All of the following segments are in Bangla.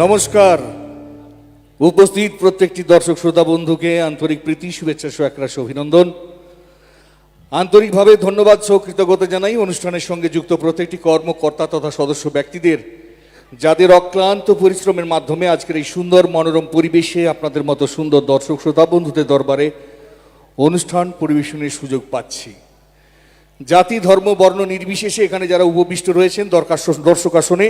নমস্কার। উপস্থিত প্রত্যেকটি দর্শক শ্রোতা বন্ধুকে আন্তরিক প্রীতি, শুভেচ্ছা সহ একরাশ অভিনন্দন। আন্তরিকভাবে ধন্যবাদ সহ কৃতজ্ঞতা জানাই অনুষ্ঠানের সঙ্গে যুক্ত প্রত্যেকটি কর্মকর্তা তথা সদস্য ব্যক্তিদের, যাদের অক্লান্ত পরিশ্রমের মাধ্যমে আজকের এই সুন্দর মনোরম পরিবেশে আপনাদের মতো সুন্দর দর্শক শ্রোতা বন্ধুদের দরবারে অনুষ্ঠান পরিবেশনের সুযোগ পাচ্ছি। জাতি, ধর্ম, বর্ণ নির্বিশেষে এখানে যারা উপবিষ্ট রয়েছেন দর্শক আসনে,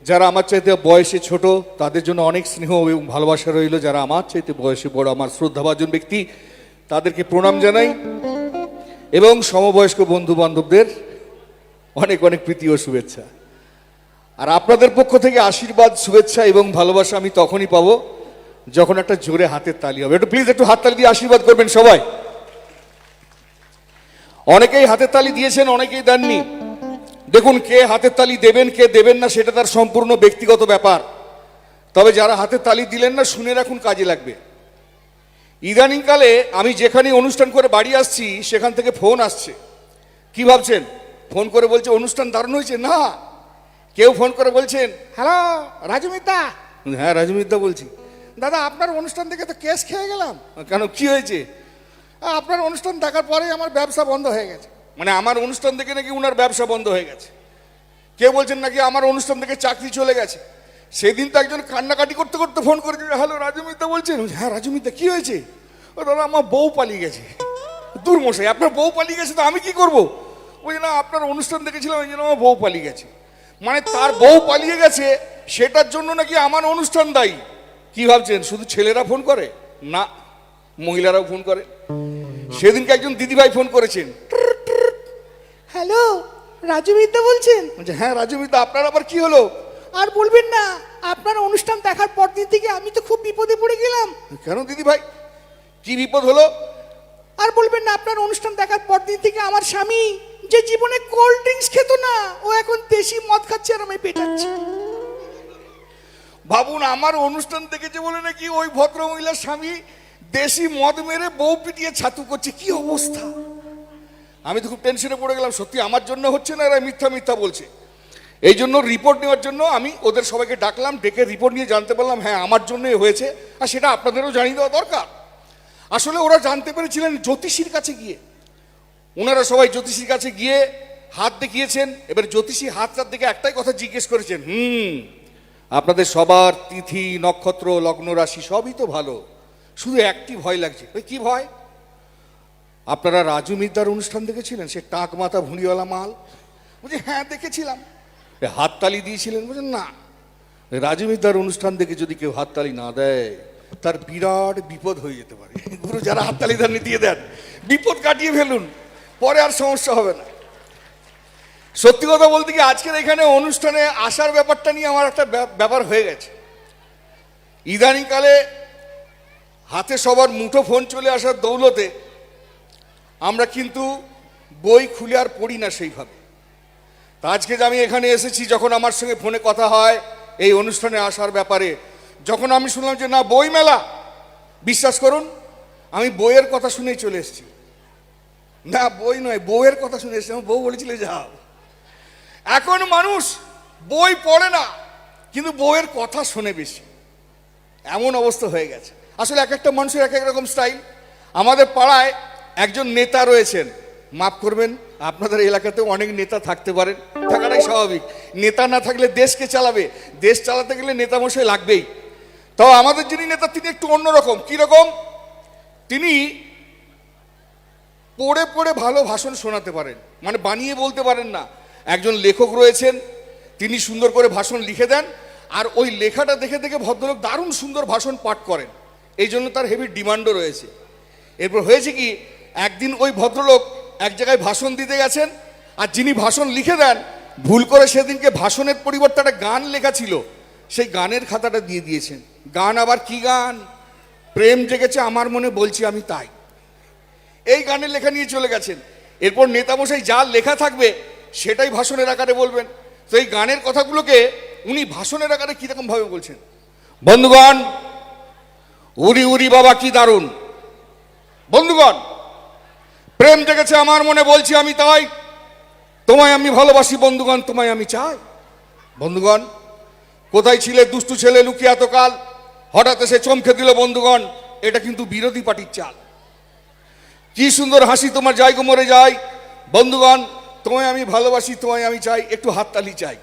যারা আমার চাইতে বয়সে ছোট, তাদের জন্য অনেক স্নেহ এবং ভালোবাসা রইল। যারা আমার চাইতে বয়সে বড়, আমার শ্রদ্ধাভাজন ব্যক্তি, তাদেরকে প্রণাম জানাই এবং সমবয়স্ক বন্ধু বান্ধবদের অনেক অনেক প্রীতি ও শুভেচ্ছা। আর আপনাদের পক্ষ থেকে আশীর্বাদ, শুভেচ্ছা এবং ভালোবাসা আমি তখনই পাবো যখন একটা জোরে হাতের তালি হবে। একটু প্লিজ একটু হাততালি দিয়ে আশীর্বাদ করবেন সবাই। অনেকেই হাতের তালি দিয়েছেন, অনেকেই দেননি। দেখুন, কে হাতের তালি দেবেন কে দেবেন না সেটা তার সম্পূর্ণ ব্যক্তিগত ব্যাপার। তবে যারা হাতের তালি দিলেন না, শুনে রাখুন, কাজে লাগবে। ইদানিংকালে আমি যেখানে অনুষ্ঠান করে বাড়ি আসছি, সেখান থেকে ফোন আসছে। কি ভাবছেন? ফোন করে বলছে অনুষ্ঠান দারুণ হয়েছে। না, কেউ ফোন করে বলছেন, হ্যালো রাজু মিত্তা। হ্যাঁ রাজু মিত্তা বলছি। দাদা, আপনার অনুষ্ঠান থেকে তো কেস খেয়ে গেলাম। কেন, কি হয়েছে? আপনার অনুষ্ঠান দেখার পরে আমার ব্যবসা বন্ধ হয়ে গেছে। মানে আমার অনুষ্ঠান থেকে নাকি উনার ব্যবসা বন্ধ হয়ে গেছে। কেউ বলছেন নাকি আমার অনুষ্ঠান থেকে চাকরি চলে গেছে। সেদিন তো একজন কান্নাকাটি করতে করতে ফোন করেছে, হ্যালো রাজু মিত্তা বলছেন। হ্যাঁ রাজু মিত্তা, কি হয়েছে? ও দাদা, আমার বউ পালিয়ে গেছে। দূর মশাই, আপনার বউ পালিয়ে গেছে তো আমি কি করবো? ওই না, আপনার অনুষ্ঠান দেখেছিলাম, ওই জন্য আমার বউ পালিয়ে গেছে। মানে তার বউ পালিয়ে গেছে, সেটার জন্য নাকি আমার অনুষ্ঠান দায়ী। কি ভাবছেন শুধু ছেলেরা ফোন করে? না, মহিলারাও ফোন করে। সেদিনকে একজন দিদিভাই ফোন করেছেন, হ্যালো রাজু মিত্তা বলছেন? হ্যাঁ রাজু মিত্তা, আপনার আবার কি হলো? আর বলবেন না, আপনার অনুষ্ঠান দেখার পর দিন থেকে আমি তো খুব বিপদে পড়ে গেলাম। কেন দিদিভাই, কি বিপদ হলো? আর বলবেন না, আপনার অনুষ্ঠান দেখার পর দিন থেকে আমার স্বামী, যে জীবনে কোল্ড ড্রিঙ্কস খেত না, ও এখন দেশি মদ খাচ্ছে আর আমি পেটাচ্ছি। ভাবুন, আমার অনুষ্ঠান দেখেছে বলে নাকি ওই ভদ্র মহিলার স্বামী দেশি মদ মেরে বউ পিটিয়ে ছাতু করছে। কি অবস্থা! আমি তো খুব টেনশনে পড়ে গেলাম। সত্যি আমার জন্য হচ্ছে না, এরা মিথ্যা মিথ্যা বলছে। এই জন্য রিপোর্ট নেওয়ার জন্য আমি ওদের সবাইকে ডাকলাম। ডেকে রিপোর্ট নিয়ে জানতে পারলাম হ্যাঁ আমার জন্যই হয়েছে, আর সেটা আপনাদেরও জানিয়ে দেওয়া দরকার। আসলে ওরা জানতে পেরেছিলেন জ্যোতিষীর কাছে গিয়ে। ওনারা সবাই জ্যোতিষীর কাছে গিয়ে হাত দেখিয়েছেন। এবার জ্যোতিষী হাতটার দিকে একটাই কথা জিজ্ঞেস করেছেন, আপনাদের সবার তিথি, নক্ষত্র, লগ্ন, রাশি সবই তো ভালো, শুধু একটি ভয় লাগছে। ওই কি ভয়? আপনারা রাজু মিত্তার অনুষ্ঠান দেখেছিলেন? সে টাক মাথা ভুঁড়িওয়ালা মাল। বলছে হ্যাঁ দেখেছিলাম। হাততালি দিয়েছিলেন? বলছেন না, রাজু মিত্তার অনুষ্ঠান দেখে যদি কেউ হাততালি না দেয়, তার বিরাট বিপদ হয়ে যেতে পারে। গুরু, যারা হাততালি দেননি দিয়ে দেন, বিপদ কাটিয়ে ফেলুন, পরে আর সমস্যা হবে না। সত্যি কথা বলতে কি, আজকের এখানে অনুষ্ঠানে আসার ব্যাপারটা নিয়ে আমার একটা ব্যাপার হয়ে গেছে। ইদানিংকালে হাতে সবার মুঠো ফোন চলে আসার দৌলতে আমরা কিন্তু বই খুলে আর পড়ি না সেইভাবে। তা আজকে যে আমি এখানে এসেছি, যখন আমার সঙ্গে ফোনে কথা হয় এই অনুষ্ঠানে আসার ব্যাপারে, যখন আমি শুনলাম যে না বই মেলা, বিশ্বাস করুন আমি বইয়ের কথা শুনেই চলে এসেছি। না বই নয়, বউয়ের কথা শুনে এসেছি। আমার বউ বলেছিল যাও। এখন মানুষ বই পড়ে না, কিন্তু বইয়ের কথা শোনে বেশি, এমন অবস্থা হয়ে গেছে। আসলে এক একটা মানুষের এক এক রকম স্টাইল। আমাদের পাড়ায় একজন নেতা রয়েছেন, মাফ করবেন, আপনাদের এলাকাতেও অনেক নেতা থাকতে পারেন, থাকাটাই স্বাভাবিক। নেতা না থাকলে দেশকে চালাবে, দেশ চালাতে গেলে নেতা মশাই লাগবেই। তাও আমাদের যিনি নেতা, তিনি একটু অন্যরকম। কিরকম? তিনি পড়ে পড়ে ভালো ভাষণ শোনাতে পারেন, মানে বানিয়ে বলতে পারেন না। একজন লেখক রয়েছেন, তিনি সুন্দর করে ভাষণ লিখে দেন, আর ওই লেখাটা দেখে দেখে ভদ্রলোক দারুণ সুন্দর ভাষণ পাঠ করেন। এই জন্য তার হেভি ডিমান্ডও রয়েছে। এরপর হয়েছে কি, একদিন ওই ভদ্রলোক এক জায়গায় ভাষণ দিতে গেছেন, আর যিনি ভাষণ লিখে দেন, ভুল করে সেদিনকে ভাষণের পরিবর্তে একটা গান লেখা ছিল, সেই গানের খাতাটা দিয়ে দিয়েছেন। গান আবার কি গান? প্রেম জেগেছে আমার মনে বলছি আমি তাই। এই গানের লেখা নিয়ে চলে গেছেন। এরপর নেতামশাই যা লেখা থাকবে সেটাই ভাষণের আকারে বলবেন। তো এই গানের কথাগুলোকে উনি ভাষণের আকারে কিরকম ভাবে বলছেন, বন্ধুগণ উরি উরি বাবা কি দারুণ, বন্ধুগণ প্রেম জেগেছে আমার মনে বলছি আমি তাই, তোমায় আমি ভালোবাসি বন্ধুগণ, তোমায় আমি চাই। বন্ধুগণ কোথায় ছিলে দুষ্টু ছেলে লুকিয়ে এতকাল? হঠাৎ এসে চমকে দিল বন্ধুগণ, এটা কিন্তু বিরোধী পার্টির চাল। কি সুন্দর হাসি তোমার যাই গো মরে যায়। বন্ধুগণ, তোমায় আমি ভালোবাসি, তোমায় আমি চাই, একটু হাততালি চাই।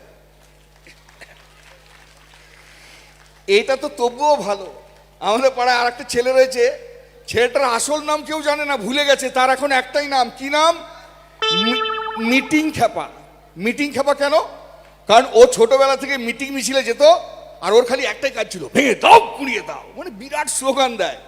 এইটা তো তবুও ভালো। আমাদের পাড়ায় আর একটা ছেলে রয়েছে, ছেলেটার আসল নাম কেউ জানে না, ভুলে গেছে। তার এখন একটাই নাম, কি নাম? মিটিং খেপা। মিটিং খেপা কেন? কারণ ও ছোটবেলা থেকে মিটিং মিছিলে যেত, আর ওর খালি একটাই কাজ ছিল, ভেঙে দাও পুড়িয়ে দাও, মানে বিরাট স্লোগান দেয়।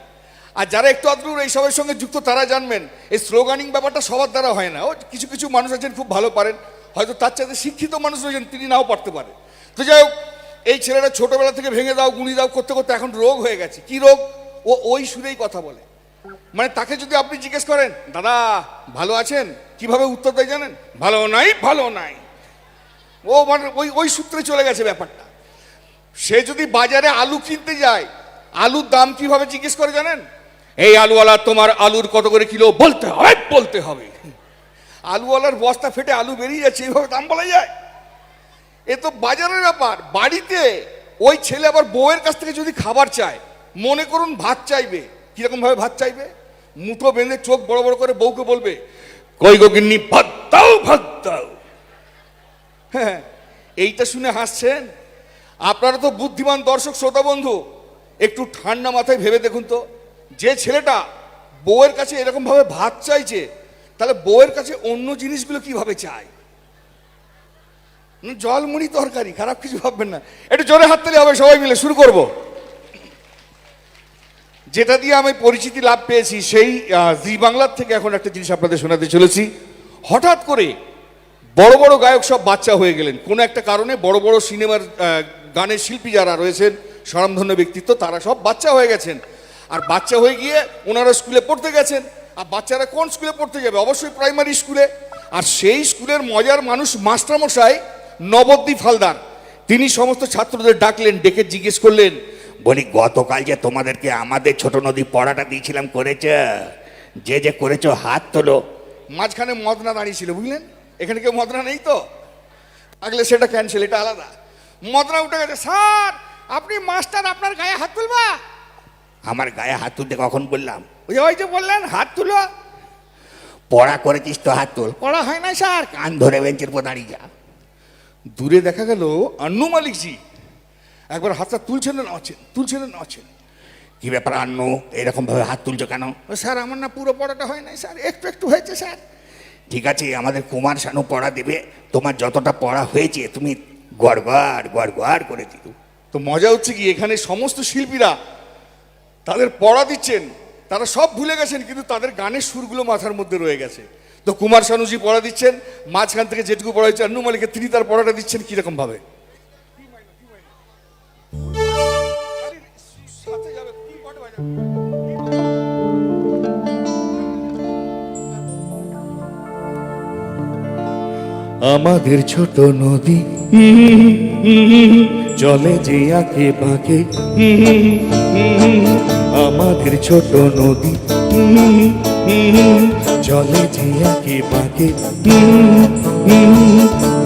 আর যারা একটু আধটু এইসবের সঙ্গে যুক্ত তারা জানবেন, এই স্লোগানিং ব্যাপারটা সবার দ্বারা হয় না। ও কিছু কিছু মানুষ আছেন খুব ভালো পারেন, হয়তো তার চাইতে শিক্ষিত মানুষ রয়েছেন, তিনি নাও পারতে পারে। তো যাই হোক, এই ছেলেটা ছোটবেলা থেকে ভেঙে দাও গুণি দাও করতে করতে এখন রোগ হয়ে গেছে। কি রোগ? ও ওই সুরেই কথা বলে। মানে তাকে যদি আপনি জিজ্ঞেস করেন, দাদা ভালো আছেন, কিভাবে উত্তর দেয় জানেন? ভালো নাই, ভালো নাই। ও মানে ওই ওই সূত্রে চলে গেছে ব্যাপারটা। সে যদি বাজারে আলু কিনতে যায়, আলুর দাম কিভাবে জিজ্ঞেস করে জানেন? এই আলুওয়ালা, তোমার আলুর কত করে কিলো? বলতে হবে, বলতে হবে। আলুওয়ালার বস্তা ফেটে আলু বেরিয়ে যাচ্ছে, এইভাবে দাম বলা যায়? এ তো বাজারের ব্যাপার। বাড়িতে ওই ছেলে আবার বউয়ের কাছ থেকে যদি খাবার চায়, মনে করুন ভাত চাইবে, কিরকম ভাবে ভাত চাইবে? মুঠো বেঁধে চোখ বড় বড় করে বউকে বলবে, কই গো গিন্নি, ভাত দাও, ভাত দাও। হ্যাঁ, এইটা শুনে হাসছেন? আপনারা তো বুদ্ধিমান দর্শক শ্রোতা বন্ধু, একটু ঠান্ডা মাথায় ভেবে দেখুন তো, যে ছেলেটা বউয়ের কাছে এরকম ভাবে ভাত চাইছে, তাহলে বউয়ের কাছে অন্য জিনিসগুলো কিভাবে চায়? জল মুড়ি তরকারি, খারাপ কিছু ভাববেন না। একটু জোরে হাততালি হবে, সবাই মিলে শুরু করব। যেটা দিয়ে আমি পরিচিতি লাভ পেয়েছি, সেই জি বাংলার থেকে এখন একটা জিনিস আপনাদের শোনাতে চলেছি। হঠাৎ করে বড় বড় গায়ক সব বাচ্চা হয়ে গেলেন কোনো একটা কারণে। বড় বড় সিনেমার গানের শিল্পী যারা রয়েছেন, স্বনামধন্য ব্যক্তিত্ব, তারা সব বাচ্চা হয়ে গেছেন। আর বাচ্চা হয়ে গিয়ে ওনারা স্কুলে পড়তে গেছেন। আর বাচ্চারা কোন স্কুলে পড়তে যাবে? অবশ্যই প্রাইমারি স্কুলে। আর সেই স্কুলের মজার মানুষ মাস্টারমশাই নবদ্বীপ হালদার, তিনি সমস্ত ছাত্রদের ডাকলেন, ডেকে জিজ্ঞেস করলেন, বলি গতকাল যে তোমাদেরকে আমাদের ছোট নদী পড়াটা দিয়েছিলাম, করেছে? যে যে করেছো হাত তোলো। মাঝখানে মদনা দাঁড়িয়ে ছিল, বুঝলেন? এখানে কেউ মদনা নেই তো, আগলে সেটা ক্যান্সেল, এটা আলাদা। মদনা উঠে গেছে, স্যার আপনি মাস্টার, আপনার গায়ে হাত তুলবা? আমার গায়ে হাত তুলতে কখন বললাম? ওই যে বললেন হাত তুলো। পড়া করেছিস তো হাত তোল। পড়া হয় না স্যার। কান ধরে বেঞ্চের পর দাঁড়িয়ে যা। দূরে দেখা গেল আন্নু মালিকজি একবার হাতটা তুলছেন না নাচছেন, তুলছেন না নাচছেন। কি ব্যাপার আন্নু, এরকম ভাবে হাত তুলছো কেন? স্যার আমার না পুরো পড়াটা হয় নাই স্যার, একটু একটু হয়েছে স্যার। ঠিক আছে, আমাদের কুমার শানু পড়া দেবে। তোমার যতটা পড়া হয়েছে তুমি গড়গড় গড়গড় করে দিও। তো মজা হচ্ছে কি, এখানে সমস্ত শিল্পীরা তাদের পড়া দিচ্ছেন, তারা সব ভুলে গেছেন, কিন্তু তাদের গানের সুরগুলো মাথার মধ্যে রয়ে গেছে। তো কুমার শানুজি পড়া দিচ্ছেন, মাঝখান থেকে যেটুকু পড়া হয়েছে আন্নু মালিকের, তিনি তার পড়াটা দিচ্ছেন কিরকম ভাবে। আমাদের ছোট নদী চলে যে আঁকে বাঁকে, আমাদের ছোট নদী চলে যে আঁকে বাঁকে।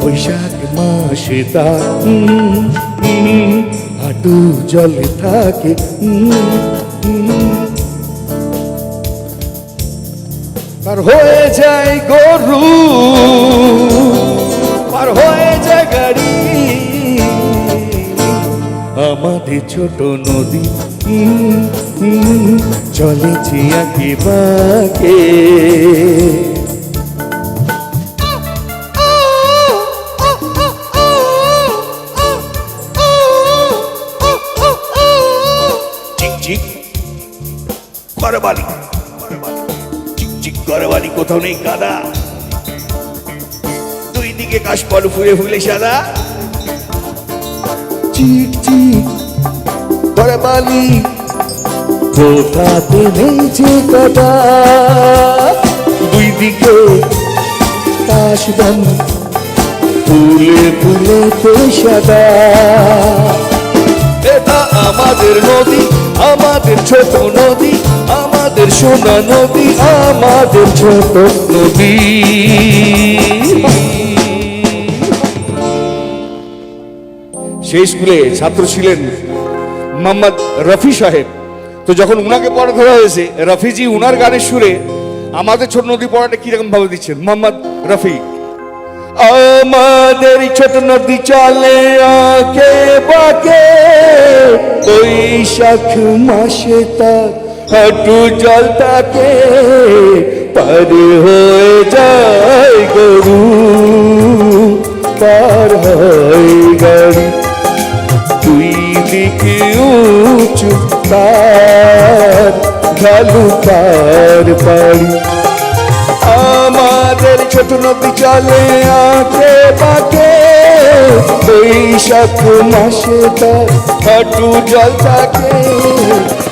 বৈশাখ মাসে তার হাঁটু জলে থাকে। পার হয়ে যায় গরু, পার হয়ে যায় গাড়ি, আমাদের ছোট নদী চলেছে আঁকে বাঁকে। চিকচিক করে বালি, চিকচিক করে বালি, কোথাও নেই কাদা, দুই দিকে কাশপাল ফুলে ফুলে সাদা। চিক চিক করে বালি, কোথাতে নেই যে কাদা, দুই দিকে কাশবন ফুলে ফুলে তো সাদা। এটা আমাদের নদী, আমাদের ছোট নদী, আমাদের সোনা নদী, আমাদের ছোট নদী। সেই স্কুলে ছাত্র ছিলেন মোহাম্মদ রফি সাহেব। তো যখন উনাকে পড়া ধরা হয়েছে, রফিজি উনার গানের সুরে আমাদের ছোট নদী পড়াটা কিরকম ভাবে দিচ্ছেন মোহাম্মদ রফি। আমাদের ছোট নদী চলে আঁকে বাঁকে, বৈশাখ মাসে তার হাঁটু জল থাকে, পার হয়ে যায় গরু, পার হয় গাড়ি, দুই দিকে উঁচু তার ঢালু পার পাড়ি। আমাদের ছোট নদী চলে আঁকে বাঁকে, বৈশাখ মাসে তার হাঁটু জল থাকে,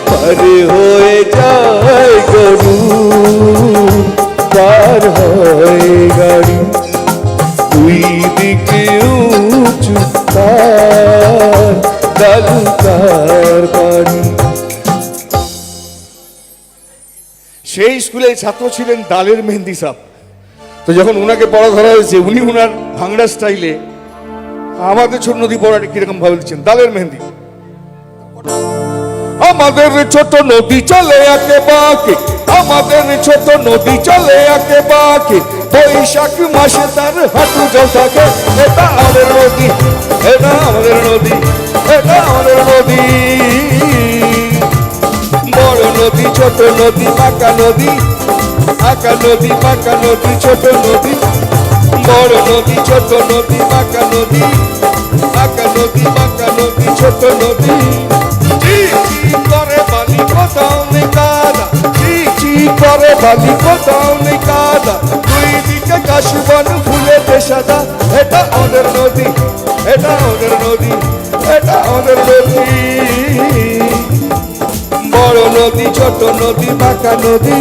পার হয়ে যায় গরু, পার হয় গাড়ি, দুই দিকে উঁচু তার ঢালু তার বাড়ি। সেই স্কুলে ছাত্র ছিলেন দালের মেহেন্দি সাহ। তো যখন উনাকে পড়া ধরা হয়েছে, উনি উনার ভাংড়া স্টাইলে আমাদের ছোট নদী পড়াটা কিরকম ভাবে দিচ্ছেন দালের মেহেন্দি। আমাদের ছোট নদী চলে আঁকে বাঁকে, আমাদের ছোট নদী চলে আঁকে বাঁকে, বৈশাখ মাসে তার হাঁটু জল থাকে, এটা আমাদের নদী, এটা আমাদের নদী, এটা আমাদের নদী। বড় নদী ছোট নদী বাঁকা নদী, আঁকা নদী বাঁকা নদী ছোট নদী, বড় নদী ছোট নদী বাঁকা নদী, আঁকা নদী বাঁকা নদী ছোট নদী। করে বালি কোথাও নেই কাদা, চিচি করে বালি কোথাও নেই কাদা, দুই দিকে কাশবন ফুলেতে সাদা, এটা আমাদের নদী, এটা আমাদের নদী, এটা আমাদের নদী। বড় নদী ছোট নদী বাঁকা নদী,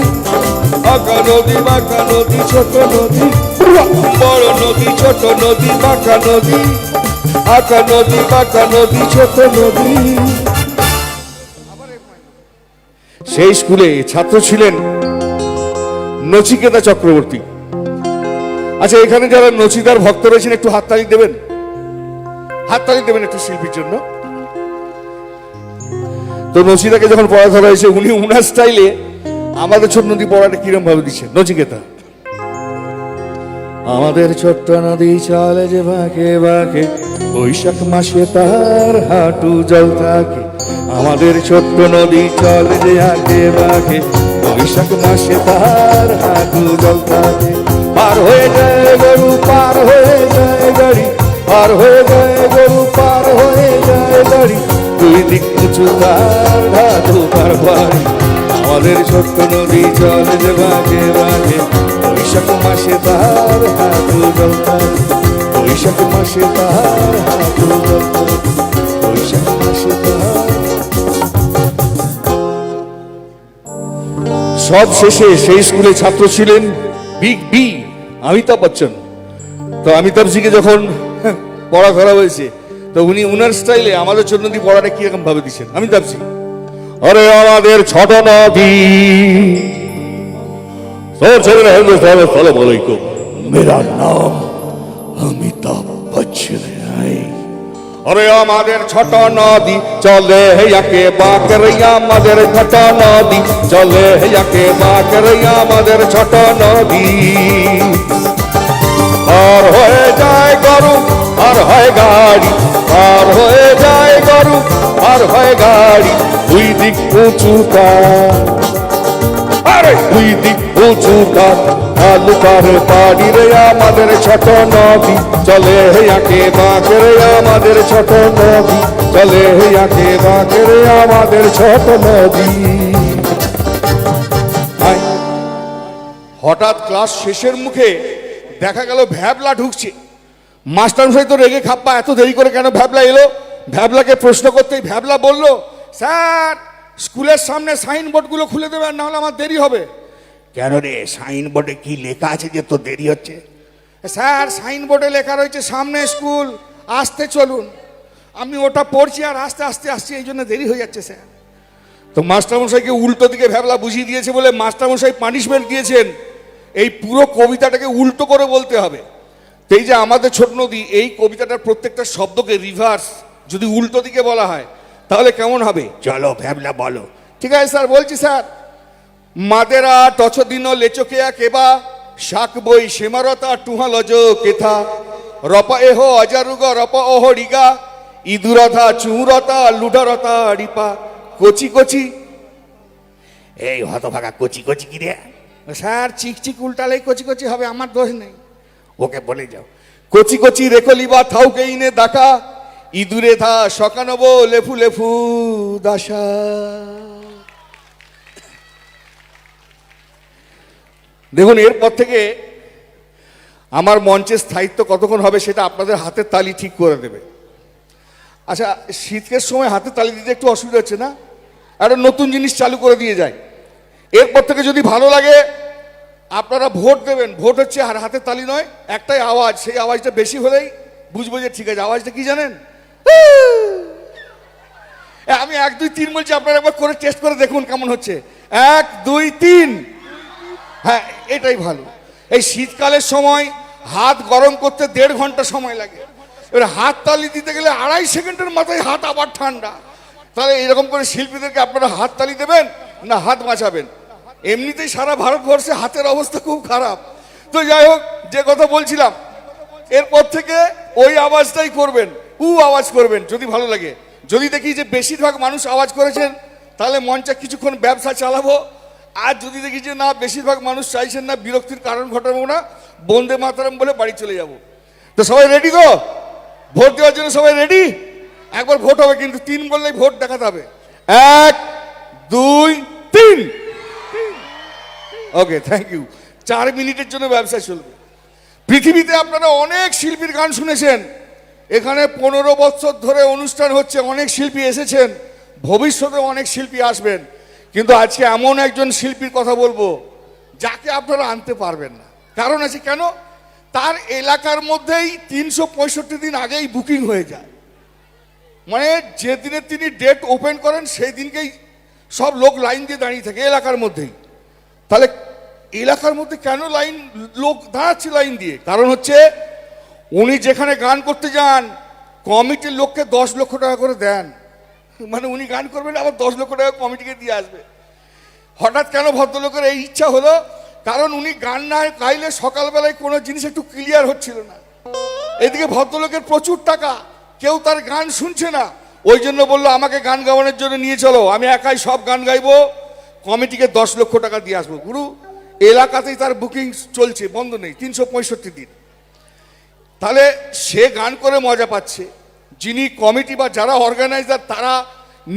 আঁকা নদী বাঁকা নদী ছোট নদী, বড় নদী ছোট নদী বাঁকা নদী, আঁকা নদী বাঁকা নদী ছোট নদী। সেই স্কুলে ছাত্র ছিলেন নচিকেতা চক্রবর্তী। আচ্ছা, এখানে যারা নচিতার ভক্ত রয়েছেন একটু হাততালি দেবেন, হাততালি দেবেন একটু শিল্পীর জন্য। তো নচিতাকে যখন পড়া ধরা হয়েছে, উনি উনার স্টাইলে আমাদের ছোট নদী পড়াটা কিরম ভাবে দিচ্ছেন নচিকেতা। আমাদের ছোট্ট নদী চলে যে বাঁকে বাঁকে, বৈশাখ মাসে তার হাঁটু জল থাকে, আমাদের ছোট্ট নদী চলে যে আঁকে বাঁকে, বৈশাখ মাসে তার হাঁটু জল থাকে, পার হয়ে যায় গরু, পার হয়ে যায় গাড়ি, পার হয়ে যায় গরু, পার হয়ে যায় গাড়ি, দুই দিক উঁচু তার ঢালু পার বাড়ি, আমাদের ছোট্ট নদী চলে যে বাঁকে বাঁকে, বৈশাখ মাসে তার হাঁটু জল থাকে, বৈশাখ মাসে তার হাঁটু জল থাকে, বৈশাখ মাসে তার। সব শেষে সেই স্কুলে ছাত্র ছিলেন বিগ বি অমিতাভ বচ্চন। তো অমিতাভজিকে যখন পড়া ধরা হয়েছে, তো উনি উনার স্টাইলে আমাদের ছোট নদী পড়াটা কিরকম ভাবে দিচ্ছেন অমিতাভজি। আরে আমাদের ছোট নদী, আসসালামু আলাইকুম, मेरा नाम अमिताभ बच्चन है। अरे আমাদের ছোট নদী চলে একে বাঁকে রে, আমাদের ছোট নদী চলে একে বাঁকে রে, আমাদের ছোট নদী, পার হয়ে যায় গরু, পার হয় গাড়ি, পার হয়ে যায় গরু, পার হয় গাড়ি, দুই দিক উঁচু তার, আরে দুই দিক উঁচু তার, ঢালু পার পাড়ি রে, আমাদের ছোট নদী চলে আঁকে বাঁকে রে, আমাদের ছোট নদী চলে আঁকে বাঁকে রে, আমাদের ছোট নদী। হঠাৎ ক্লাস শেষের মুখে দেখা গেল ভ্যাবলা ঢুকছে। মাস্টারমশাই তো রেগে খাপ্পা, এত দেরি করে কেন ভ্যাবলা এলো। ভ্যাবলাকে প্রশ্ন করতেই ভ্যাবলা বলল, স্যার স্কুলের সামনে সাইনবোর্ডগুলো খুলে দেবেন, না হলে আমার দেরি হবে। কেন রে, সাইনবোর্ডে কি লেখা আছে যে তোর দেরি হচ্ছে? স্যার সাইনবোর্ডে লেখা রয়েছে সামনে স্কুল, আসতে চলুন। আমি ওটা পড়ছি আর আস্তে আস্তে আসছি, এই জন্য দেরি হয়ে যাচ্ছে স্যার। তো মাস্টারমশাইকে উল্টো দিকে ভ্যাবলা বুঝিয়ে দিয়েছে বলে মাস্টারমশাই পানিশমেন্ট দিয়েছেন, এই পুরো কবিতাটাকে উল্টো করে বলতে হবে। তো এই যে আমাদের ছোট নদী, এই কবিতাটার প্রত্যেকটা শব্দকে রিভার্স যদি উল্টো দিকে বলা হয় তাহলে কেমন হবে? চলো ভ্যাবলা বলো। ঠিক আছে স্যার, বলছি স্যার। মাদেরা টছ দিন লেচকেয়া কেবা শাক বই সেমারতা টুহা লজ কেথা রপা এহ অজারুগ রপ ওহ রিগা ইদুরথা চুরতা লুডরতা রিপা কচি কচি। এই হতভাগা কচি কচি কি রে? স্যার চিকচিক উল্টালেই কচি কচি হবে, আমার দোষ নেই। ওকে বলে যাও। কচি কচি রেখলিবা থাউকেইনে দাকা ইদুরে থা সকানব লেফু লেফু দাসা। দেখুন, এরপর থেকে আমার মঞ্চের স্থায়িত্ব কতক্ষণ হবে সেটা আপনাদের হাতের তালি ঠিক করে দেবে। আচ্ছা, শীতের সময় হাতে তালি দিতে একটু অসুবিধা হচ্ছে না? একটা নতুন জিনিস চালু করে দিয়ে যায়। এরপর থেকে যদি ভালো লাগে আপনারা ভোট দেবেন। ভোট হচ্ছে আর হাতে তালি নয়, একটাই আওয়াজ। সেই আওয়াজটা বেশি হলেই বুঝবো যে ঠিক আছে। আওয়াজটা কি জানেন? আমি 1 2 3 বলছি, আপনারা একবার করে টেস্ট করে দেখুন কেমন হচ্ছে। 1 2 3। হ্যাঁ, এটাই ভালো। এই শীতকালের সময় হাত গরম করতে 1.5 ঘন্টা সময় লাগে। এবার হাত তালি দিতে গেলে 2.5 সেকেন্ডের মাথায় হাত আবার ঠান্ডা। তাহলে এরকম করে শিল্পীদেরকে আপনারা হাত তালি দেবেন না হাত বাঁচাবেন? এমনিতেই সারা ভারতবর্ষে হাতের অবস্থা খুব খারাপ। তো যাই হোক, যে কথা বলছিলাম, এরপর থেকে ওই আওয়াজটাই করবেন, আওয়াজ করবেন যদি ভালো লাগে। যদি দেখি যে বেশিরভাগ মানুষ আওয়াজ করেছেন তাহলে মঞ্চে কিছুক্ষণ ব্যবসা চালাবো। আর যদি দেখি যে না, বেশিরভাগ মানুষ চাইছেন না, বিরক্তির কারণ ঘটাবো না, বন্দে মাতরম বলে বাড়ি চলে যাব। তো সবাই রেডি তো? ভোট দেওয়ার জন্য সবাই রেডি? একবার ভোট হবে, কিন্তু 3 বললেই ভোট দেখাতে হবে। 1 2 3। ওকে, থ্যাংক ইউ। 4 মিনিটের জন্য ব্যবসা চলবে। পৃথিবীতে আপনারা অনেক শিল্পীর গান শুনেছেন। এখানে 15 বছর ধরে অনুষ্ঠান হচ্ছে, অনেক শিল্পী এসেছেন, ভবিষ্যতে অনেক শিল্পী আসবেন। কিন্তু আজকে এমন একজন শিল্পীর কথা বলবো যাকে আপনারা আনতে পারবেন না। কারণ আছে কেন? তার এলাকার মধ্যেই 365 দিন আগেই বুকিং হয়ে যায়। মানে যেদিনে তিনি ডেট ওপেন করেন সেই দিনকেই সব লোক লাইন দিয়ে দাঁড়িয়ে থাকে এলাকার মধ্যেই। তাহলে এলাকার মধ্যে কেন লোক দাঁড়াচ্ছে লাইন দিয়ে? কারণ হচ্ছে উনি যেখানে গান করতে যান কমিটির লোককে 10 লক্ষ টাকা করে দেন। মানে উনি গান করবেন, আবার 10 লক্ষ টাকা কমিটিকে দিয়ে আসবে। হঠাৎ কেন ভদ্রলোকের এই ইচ্ছা হলো? কারণ উনি গান না গাইলে সকালবেলায় কোনো জিনিস একটু ক্লিয়ার হচ্ছিল না। এদিকে ভদ্রলোকের প্রচুর টাকা, কেউ তার গান শুনছে না। ওই জন্য বললো আমাকে গান গাওয়ানোর জন্য নিয়ে চলো, আমি একাই সব গান গাইবো, কমিটিকে 10 লক্ষ টাকা দিয়ে আসবো। গুরু, এলাকাতেই তার বুকিং চলছে, বন্ধ নেই, 365 দিন। তাহলে সে গান করে মজা পাচ্ছে, যিনি কমিটি বা যারা অর্গানাইজার তারা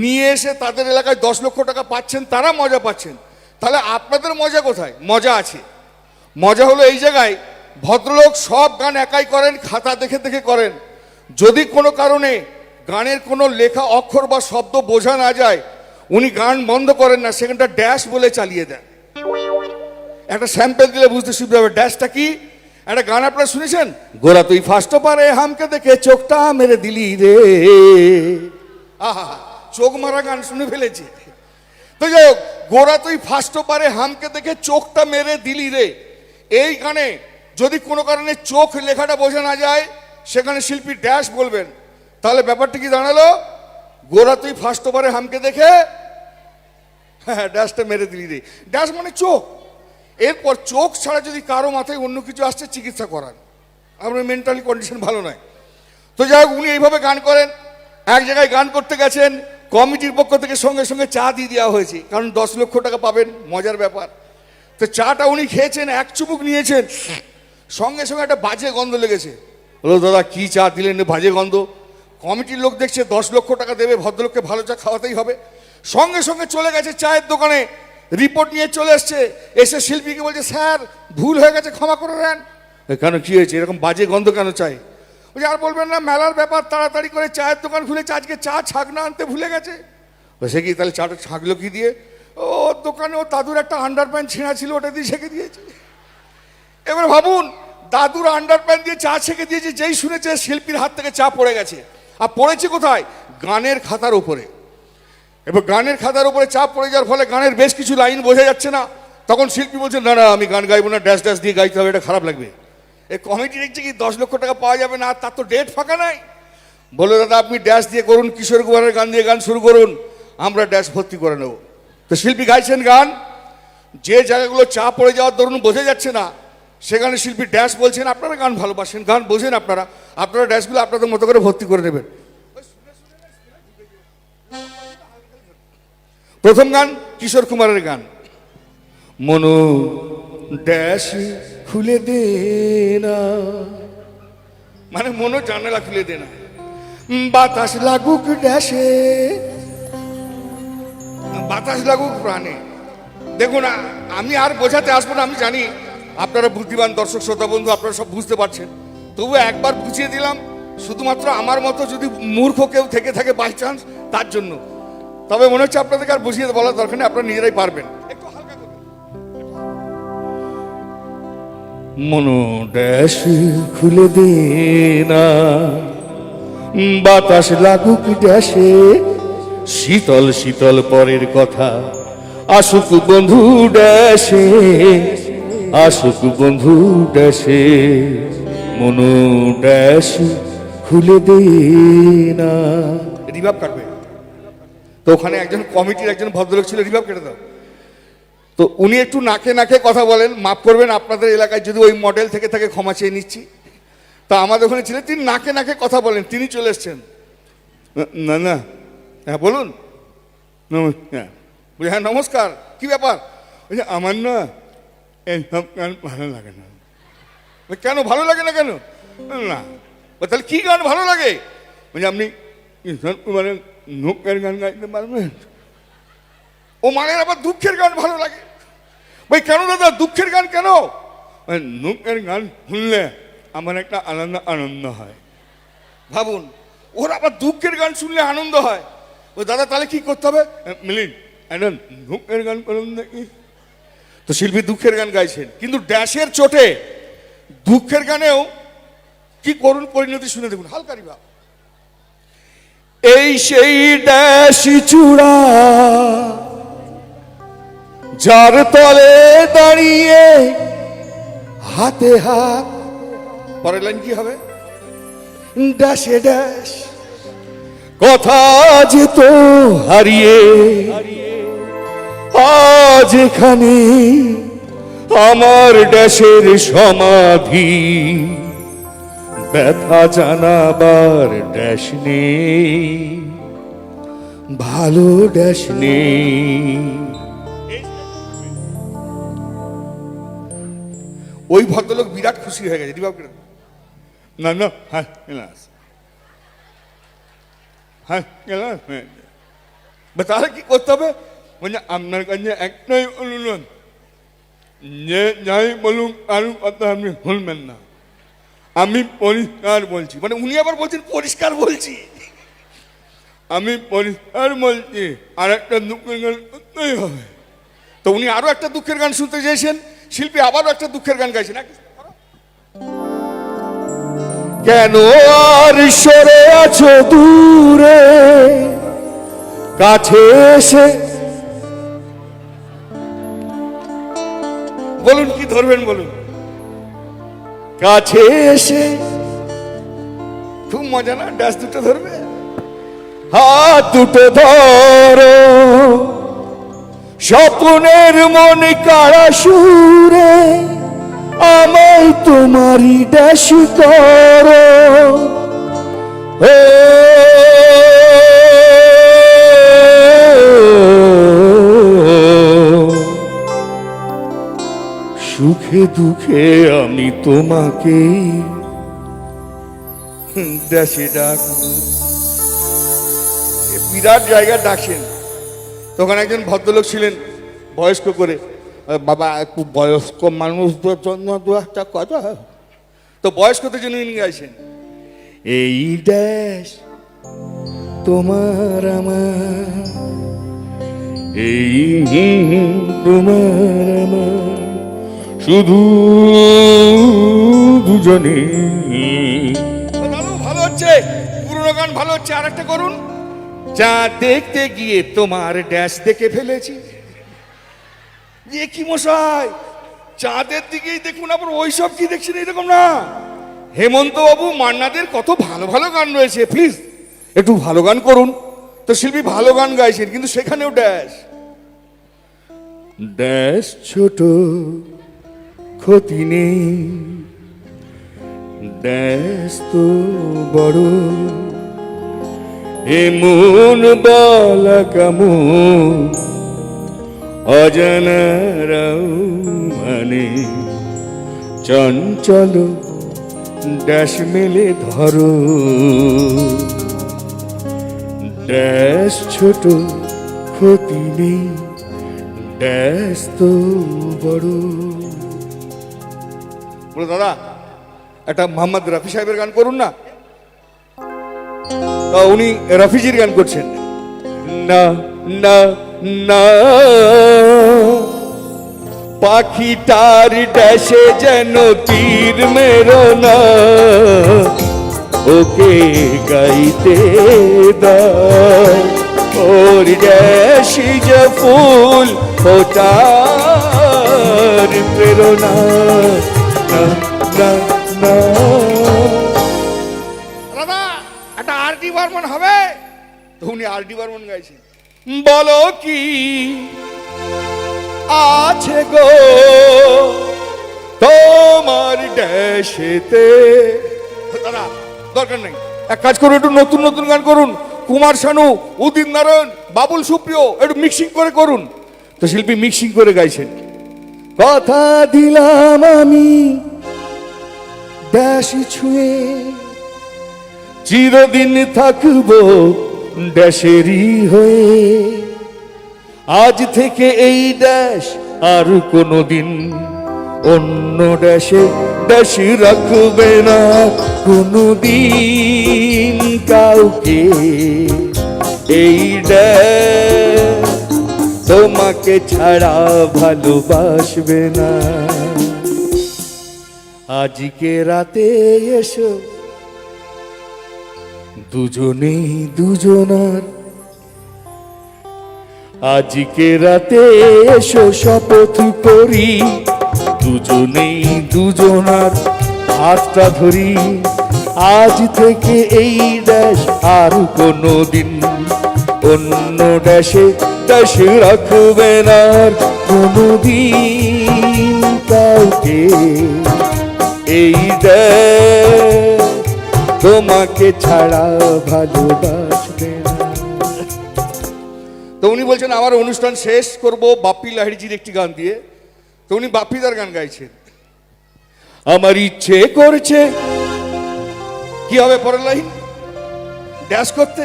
নিয়ে এসে তাদের এলাকায় 10 লক্ষ টাকা পাচ্ছেন, তারা মজা পাচ্ছেন। তাহলে আপনাদের মজা কোথায়? মজা আছে। মজা হলো এই জায়গায়, ভদ্রলোক সব গান একাই করেন, খাতা দেখে দেখে করেন। যদি কোনো কারণে গানের কোনো লেখা অক্ষর বা শব্দ বোঝা না যায়, উনি গান বন্ধ করেন না, সেখানটা ড্যাশ বলে চালিয়ে দেন। একটা স্যাম্পল দিলে বুঝতে সুবিধা হবে। ড্যাশটা কি? একটা গান আপনারা শুনেছেন, গোরা তুই ফার্স্ট পারে হামকে দেখে চোখটা মেরে দিলি রে। আহা, চোখ মারা গান শুনে ফেলেছি। তো যাই হোক, গোরা তুই ফার্স্ট পারে হামকে দেখে চোখটা মেরে দিলি রে, এই গানে যদি কোনো কারণে চোখ লেখাটা বোঝা না যায়, সেখানে শিল্পী ড্যাশ বলবেন। তাহলে ব্যাপারটা কি দাঁড়ালো? গোরা তুই ফার্স্ট পারে হামকে দেখে, হ্যাঁ, ড্যাশটা মেরে দিলি রে। ড্যাশ মানে চোখ। এরপর চোখ ছাড়া যদি কারো মাথায় অন্য কিছু আসছে, চিকিৎসা করান, আপনার মেন্টালি কন্ডিশন ভালো নয়। তো যাই হোক, উনি এইভাবে গান করেন। এক জায়গায় গান করতে গেছেন, কমিটির পক্ষ থেকে সঙ্গে সঙ্গে চা দিয়ে দেওয়া হয়েছে, কারণ 10 লক্ষ টাকা পাবেন, মজার ব্যাপার। তো চাটা উনি খেয়েছেন, 1 চুমুক নিয়েছেন, সঙ্গে সঙ্গে একটা বাজে গন্ধ লেগেছে। বলো দাদা কি চা দিলেন, বাজে গন্ধ। কমিটির লোক দেখছে 10 লক্ষ টাকা দেবে, ভদ্রলোককে ভালো চা খাওয়াতেই হবে। সঙ্গে সঙ্গে চলে গেছে চায়ের দোকানে, রিপোর্ট নিয়ে চলে এসছে। এসে শিল্পীকে বলছে, স্যার ভুল হয়ে গেছে, ক্ষমা করে দেন। কেন, কি হয়েছে, এরকম বাজে গন্ধ কেন চাই? বলছে আর বলবেন না, মেলার ব্যাপার, তাড়াতাড়ি করে চায়ের দোকান খুলেছে, আজকে চা ছাগনা আনতে ভুলে গেছে। বলছে কি, তাহলে চাটা ছাগলো কি দিয়ে? ও দোকানে ও দাদুর একটা আন্ডারপ্যান্ট ছেঁড়া ছিল, ওটা দিয়ে ছেঁকে দিয়েছে। এবার ভাবুন, দাদুর আন্ডারপ্যান্ট দিয়ে চা ছেঁকে দিয়েছে, যেই শুনেছে শিল্পীর হাত থেকে চা পড়ে গেছে। আর পড়েছে কোথায়? গানের খাতার উপরে। এবার গানের খাতার উপরে চাপ পড়ে যাওয়ার ফলে গানের বেশ কিছু লাইন বোঝা যাচ্ছে না। তখন শিল্পী বলছে, না না, আমি গান গাইবো না, ড্যাশ ড্যাশ দিয়ে গাইতে হবে, এটা খারাপ লাগবে। এই কমিটি দেখছে কি 10 লক্ষ টাকা পাওয়া যাবে না, তার তো ডেট ফাঁকা নাই। বললো দাদা আপনি ড্যাশ দিয়ে করুন, কিশোর কুমারের গান দিয়ে গান শুরু করুন, আমরা ড্যাশ ভর্তি করে নেব। তো শিল্পী গাইছেন গান, যে জায়গাগুলো চা পড়ে যাওয়ার দরুন বোঝা যাচ্ছে না সেখানে শিল্পী ড্যাশ বলছেন। আপনারা গান ভালোবাসেন, গান বোঝেন, আপনারা ড্যাশগুলো আপনাদের মতো করে ভর্তি করে নেবেন। প্রথম গান কিশোর কুমারের গান, মনো ড্যাশ খুলে দে না, মানে মনো জানালা খুলে দে না, বাতাস লাগুক ড্যাশে, বাতাস লাগুক প্রাণে। দেখুন আমি আর বোঝাতে আসবো না, আমি জানি আপনারা বুদ্ধিমান দর্শক শ্রোতা বন্ধু, আপনারা সব বুঝতে পারছেন, তবু একবার বুঝিয়ে দিলাম, শুধুমাত্র আমার মতো যদি মূর্খ কেউ থেকে থাকে বাই চান্স তার জন্য। তবে মনে হচ্ছে আপনাদেরকে আর বুঝিয়ে বলার দরকার নেই, আপনারা নিজেরাই পারবেন। একটু হালকা করে মনো ড্যাশ খুলে দে না, বাতাস লাগুক ড্যাশে, শীতল শীতল পরের কথা আসুক বন্ধু ড্যাশে, আসুক বন্ধু ড্যাশে, মনো ড্যাশ খুলে দে না। রিভাব কাটবে তো, ওখানে একজন কমিটির একজন ভদ্রলোক ছিল, রিভাব কেটে দাও। তো উনি একটু নাকে নাকে কথা বলেন, মাফ করবেন আপনাদের এলাকায় যদি ওই মডেল থেকে থাকে ক্ষমা চেয়ে নিচ্ছি। তা আমাদের ওখানে ছিলেন, তিনি নাকে নাকে কথা বলেন, তিনি চলে এসছেন। না না, হ্যাঁ বলুন। হ্যাঁ বলি, হ্যাঁ নমস্কার, কি ব্যাপার? বলছে আমার না এইসব গান ভালো লাগে না। কেন ভালো লাগে না কেন? না তাহলে কি গান ভালো লাগে? বলছে আপনি কিশোর কুমারের দুঃখের গান গাইতে পারবেন? ও মানে আবার দুঃখের গান ভালো লাগে? ভাই কেন দাদা দুঃখের গান কেন? দুঃখের গান শুনলে আমার একটা আনন্দ হয়। ভাবুন, ওর আবার দুঃখের গান শুনলে আনন্দ হয়। ও দাদা তাহলে কি করতে হবে? মিলিন একটা দুঃখের গান করুন দেখি। তো শিল্পী দুঃখের গান গাইছেন, কিন্তু ড্যাশের চোটে দুঃখের গানেও কি করুন পরিণতি শুনে দেখুন, হালকারি ভাব। এই সেই ড্যাশ চূড়া যার তলে দাঁড়িয়ে হাতে হাত, পরের লাইন কি হবে? ড্যাশে ড্যাশ কথা যেত হারিয়ে, আজ এখানে আমার ড্যাশের সমাধি, ব্যথা জানাবার ড্যাশ নেই, ভালো ড্যাশ নেই। ওই ভদ্রলোক বিরাট খুশি হয়ে গেছে। না না, হ্যাঁ হ্যাঁ, তাহলে কি করতে হবে? মানে আপনার কাছে একটাই অনুরোধ, যে যাই বলুন কারুর কথা আপনি শুনবেন না, আমি পরিষ্কার বলছি। মানে উনি আবার বলছেন পরিষ্কার বলছি, আমি পরিষ্কার বলছি, আর একটা দুঃখের গান করতেই হবে। তো উনি আরো একটা দুঃখের গান শুনতে চেয়েছেন, শিল্পী আবারও একটা দুঃখের গান গাইছেন। কেন আর সরে আছো দূরে, কাছে এসে বলুন কি ধরবেন বলুন। কাছে এসে, খুব মজা না? ড্যাশ দুটো ধরবে, হাত দুটো ধরো, স্বপ্নের মনে কারা সুরে আমায় তোমারই ড্যাশ করো। সুখে দুঃখে আমি তোমাকে ড্যাশে ডাকবো। বিরাট জায়গা ডাকছেন। তখন একজন ভদ্রলোক ছিলেন বয়স্ক করে, বাবা একটু বয়স্ক মানুষদের জন্য দু একটা কথা। তো বয়স্কদের জন্য ইনি গাইছেন, এই ড্যাশ তোমার আমার, এই তোমার আমার, শুধু দুজনে। ভালো হচ্ছে, পুরোনো গান ভালো হচ্ছে, আর একটা করুন। যা দেখতে গিয়ে তোমার ড্যাশ দেখে ফেলেছি। কি মশাই, চাঁদের দিকেই দেখুন, আবার ওইসব কি দেখছেন এরকম না। হেমন্ত বাবু মান্নাদের কত ভালো ভালো গান রয়েছে, প্লিজ একটু ভালো গান করুন। তো শিল্পী ভালো গান গাইছেন, কিন্তু সেখানেও ড্যাশ ড্যাশ ছোট ক্ষতি নেই, ড্যাশ তো বড়, এমন বালা কামু অজানারাও মানে, চঞ্চল ড্যাশ মেলে ধরো, ড্যাশ ছোট ক্ষতি নেই, ড্যাশ তো বড়। বলো দাদা একটা মোহাম্মদ রফি সাহেবের গান করুন না। তা উনি রফিজির গান করছেন। না না না, পাখিটার ড্যাশে যেন তীর মেরো না, ওকে গাইতে দাও, ওর ড্যাশি যে ফুল ফোটার প্রেরণা। না না না, দাদা একটা আর.ডি. বর্মন হবে। তো উনি আর.ডি. বর্মন গাইছেন। বলো কি আছে গো তোমার ড্যাশেতে। দাদা দরকার নেই, এক কাজ করুন, একটু নতুন নতুন গান করুন। কুমার শানু, উদিত নারায়ণ, বাবুল সুপ্রিয় একটু মিক্সিং করে করুন। তো শিল্পী মিক্সিং করে গাইছেন। কথা দিলাম আমি ড্যাশ ছুঁয়ে, চিরদিন থাকবো ড্যাশেরই হয়ে, আজ থেকে এই ড্যাশ আর কোনোদিন অন্য ড্যাশে ড্যাশ রাখবে না কোনোদিন কাউকে, এই ড্যাশ তোমাকে ছাড়া ভালোবাসবে না। আজকে রাতে এসো দুজনেই দুজনার, আজকে রাতে এসো শপথ করি, দুজনেই দুজনার হাতটা ধরি, আজ থেকে এই ড্যাশ আর কোনোদিন অন্য ড্যাশে ড্যাশ রাখবে না কোনোদিন কাউকে, এই ড্যাশ তোমাকে ছাড়া ভালোবাসবে না। তো উনি বলছেন আমার অনুষ্ঠান শেষ করব বাপ্পি লাহিড়িজির একটি গান দিয়ে। তো উনি বাপ্পিদার গান গাইছেন। আমার ইচ্ছে করছে, কি হবে পরের লাইন? ড্যাশ করতে?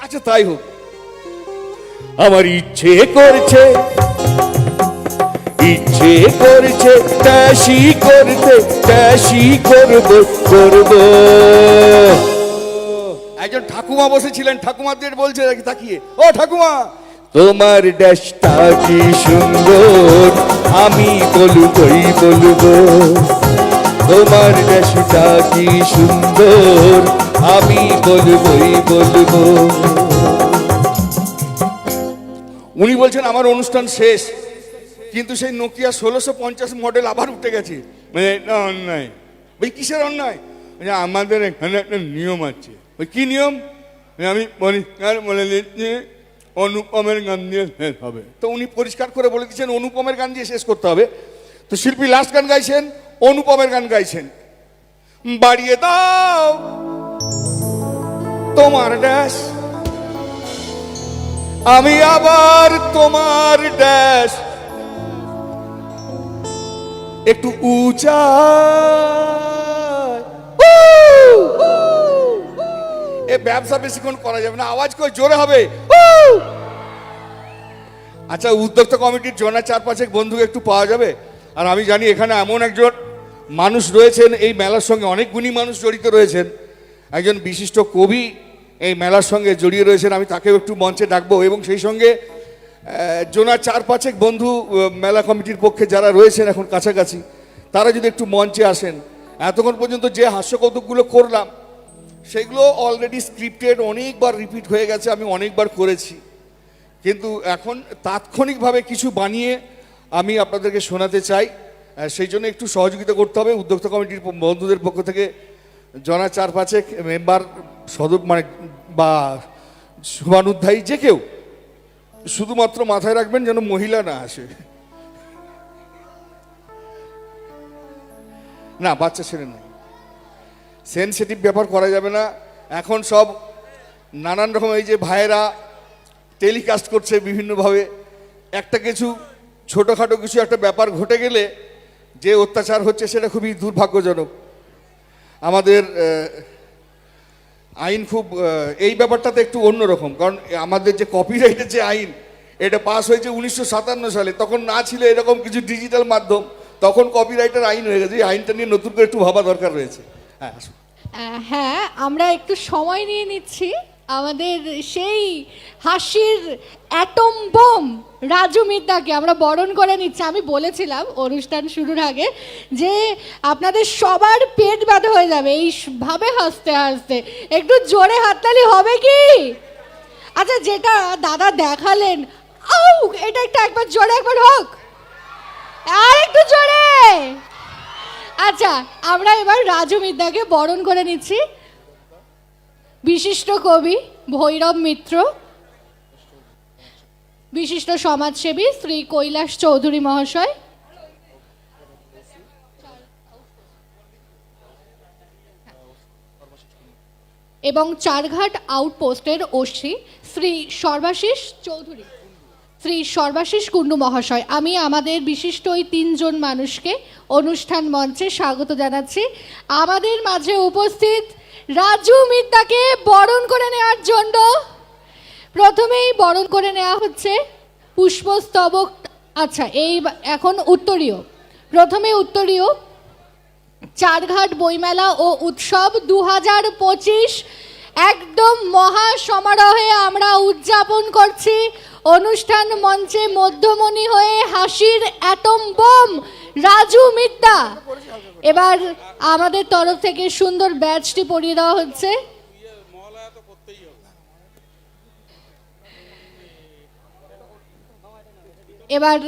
আচ্ছা তাই হোক। আমার ইচ্ছে করছে, ইচ্ছে করছে ড্যাশি করতে, ড্যাশি করব করব। একজন ঠাকুমা বসেছিলেন, ঠাকুমাদের বলছে তাকিয়ে, ও ঠাকুমা তোমার ড্যাশটা কি সুন্দর, আমি বলবই বলবো, তোমার ড্যাশটা কি সুন্দর, আমি বলবই বলবো। উনি বলছেন আমার অনুষ্ঠান শেষ, কিন্তু সেই নোকিয়া 1650 মডেল আবার উঠে গেছে। মানে এটা অন্যায়। ওই কিসের অন্যায়? মানে আমাদের এখানে একটা নিয়ম আছে। ওই কি নিয়ম? আমি পরিষ্কার বলে দিচ্ছি, অনুপমের গান দিয়ে শেষ হবে। তো উনি পরিষ্কার করে বলে দিচ্ছেন অনুপমের গান দিয়ে শেষ করতে হবে। তো শিল্পী লাস্ট গান গাইছেন, অনুপমের গান গাইছেন। বাড়িয়ে দাও তোমার ড্যাশ, আমি আবার তোমার ড্যাশ একটু উঁচা। এ ব্যবসা বেশিক্ষণ করা যাবে না, আওয়াজ করে জোরে হবে। আচ্ছা উদ্যোক্তা কমিটির জনা 4-5 বন্ধুকে একটু পাওয়া যাবে? আর আমি জানি এখানে এমন একজন মানুষ রয়েছেন, এই মেলার সঙ্গে অনেক গুণী মানুষ জড়িত রয়েছেন, একজন বিশিষ্ট কবি এই মেলার সঙ্গে জড়িয়ে রয়েছেন। আমি তাকেও একটু মঞ্চে ডাকবো, এবং সেই সঙ্গে জোনা 4-5 বন্ধু মেলা কমিটির পক্ষে যারা রয়েছেন এখন কাছাকাছি, তারা যদি একটু মঞ্চে আসেন। এতক্ষণ পর্যন্ত যে হাস্য কৌতুকগুলো করলাম সেগুলো অলরেডি স্ক্রিপ্টেড, অনেকবার রিপিট হয়ে গেছে, আমি অনেকবার করেছি, কিন্তু এখন তাৎক্ষণিকভাবে কিছু বানিয়ে আমি আপনাদেরকে শোনাতে চাই। সেই জন্য একটু সহযোগিতা করতে হবে উদ্যোক্তা কমিটির বন্ধুদের পক্ষ থেকে। জনা 4-5 মেম্বার মানে বা শুভানুধ্যায়ী যে কেউ, শুধুমাত্র মাথায় রাখবেন যেন মহিলা না আসে, না বাচ্চা ছেলে নাই, সেনসিটিভ ব্যাপার করা যাবে না। এখন সব নানান রকম এই যে ভাইয়েরা টেলিকাস্ট করছে বিভিন্নভাবে, একটা কিছু ছোটোখাটো কিছু একটা ব্যাপার ঘটে গেলে যে অত্যাচার হচ্ছে সেটা খুবই দুর্ভাগ্যজনক। আমাদের আইন খুব এই ব্যাপারটাতে একটু অন্যরকম, কারণ আমাদের যে কপিরাইটের যে আইন এটা পাস হয়েছে 1957 সালে, তখন না ছিল এরকম কিছু ডিজিটাল মাধ্যম, তখন কপিরাইটের আইন হয়ে গেছে। এই আইনটা নিয়ে নতুন করে একটু ভাবা দরকার রয়েছে। হ্যাঁ হ্যাঁ, আমরা একটু সময় নিয়ে নিচ্ছি। আমাদের সেই হাসির অ্যাটম বোম রাজু মিদ্দাকে আমরা বরণ করে নিচ্ছি। আমি বলেছিলাম অনুষ্ঠান শুরুর আগে যে আপনাদের সবার পেট ব্যথা হয়ে যাবে এইভাবে হাসতে হাসতে। একটু জোরে হাততালি হবে কি? আচ্ছা, যেটা দাদা দেখালেন, আউ, এটা একবার জোরে একবার হোক, আর একটু জোরে। আচ্ছা, আমরা এবার রাজু মিদ্দাকে বরণ করে নিচ্ছি। বিশিষ্ট কবি ভৈরব মিত্র, বিশিষ্ট সমাজসেবী শ্রী কৈলাস চৌধুরী মহাশয়, এবং চারঘাট আউটপোস্টের ওসি শ্রী সর্বাশিস চৌধুরী, শ্রী সর্বাশিস কুণ্ডু মহাশয়। আমি আমাদের বিশিষ্ট ওই 3 জন মানুষকে অনুষ্ঠান মঞ্চে স্বাগত জানাচ্ছি। আমাদের মাঝে উপস্থিত রাজু মিদ্দাকে বরণ করে নেওয়ার জন্য প্রথমেই বরণ করে নেওয়া হচ্ছে পুষ্পস্তবক। আচ্ছা, এই এখন উত্তরীয়। প্রথমে উত্তরীয়। চারঘাট বইমেলা ও উৎসব 2025 একদম মহা সমারোহে আমরা উদযাপন করছি। অনুষ্ঠান মঞ্চে মধ্যমণি হয়ে হাসির অ্যাটম বোম রাজু মিদ্দা। এবার আমাদের তরফ থেকে সুন্দর ব্যাজটি পরিয়ে দেওয়া হচ্ছে। এবার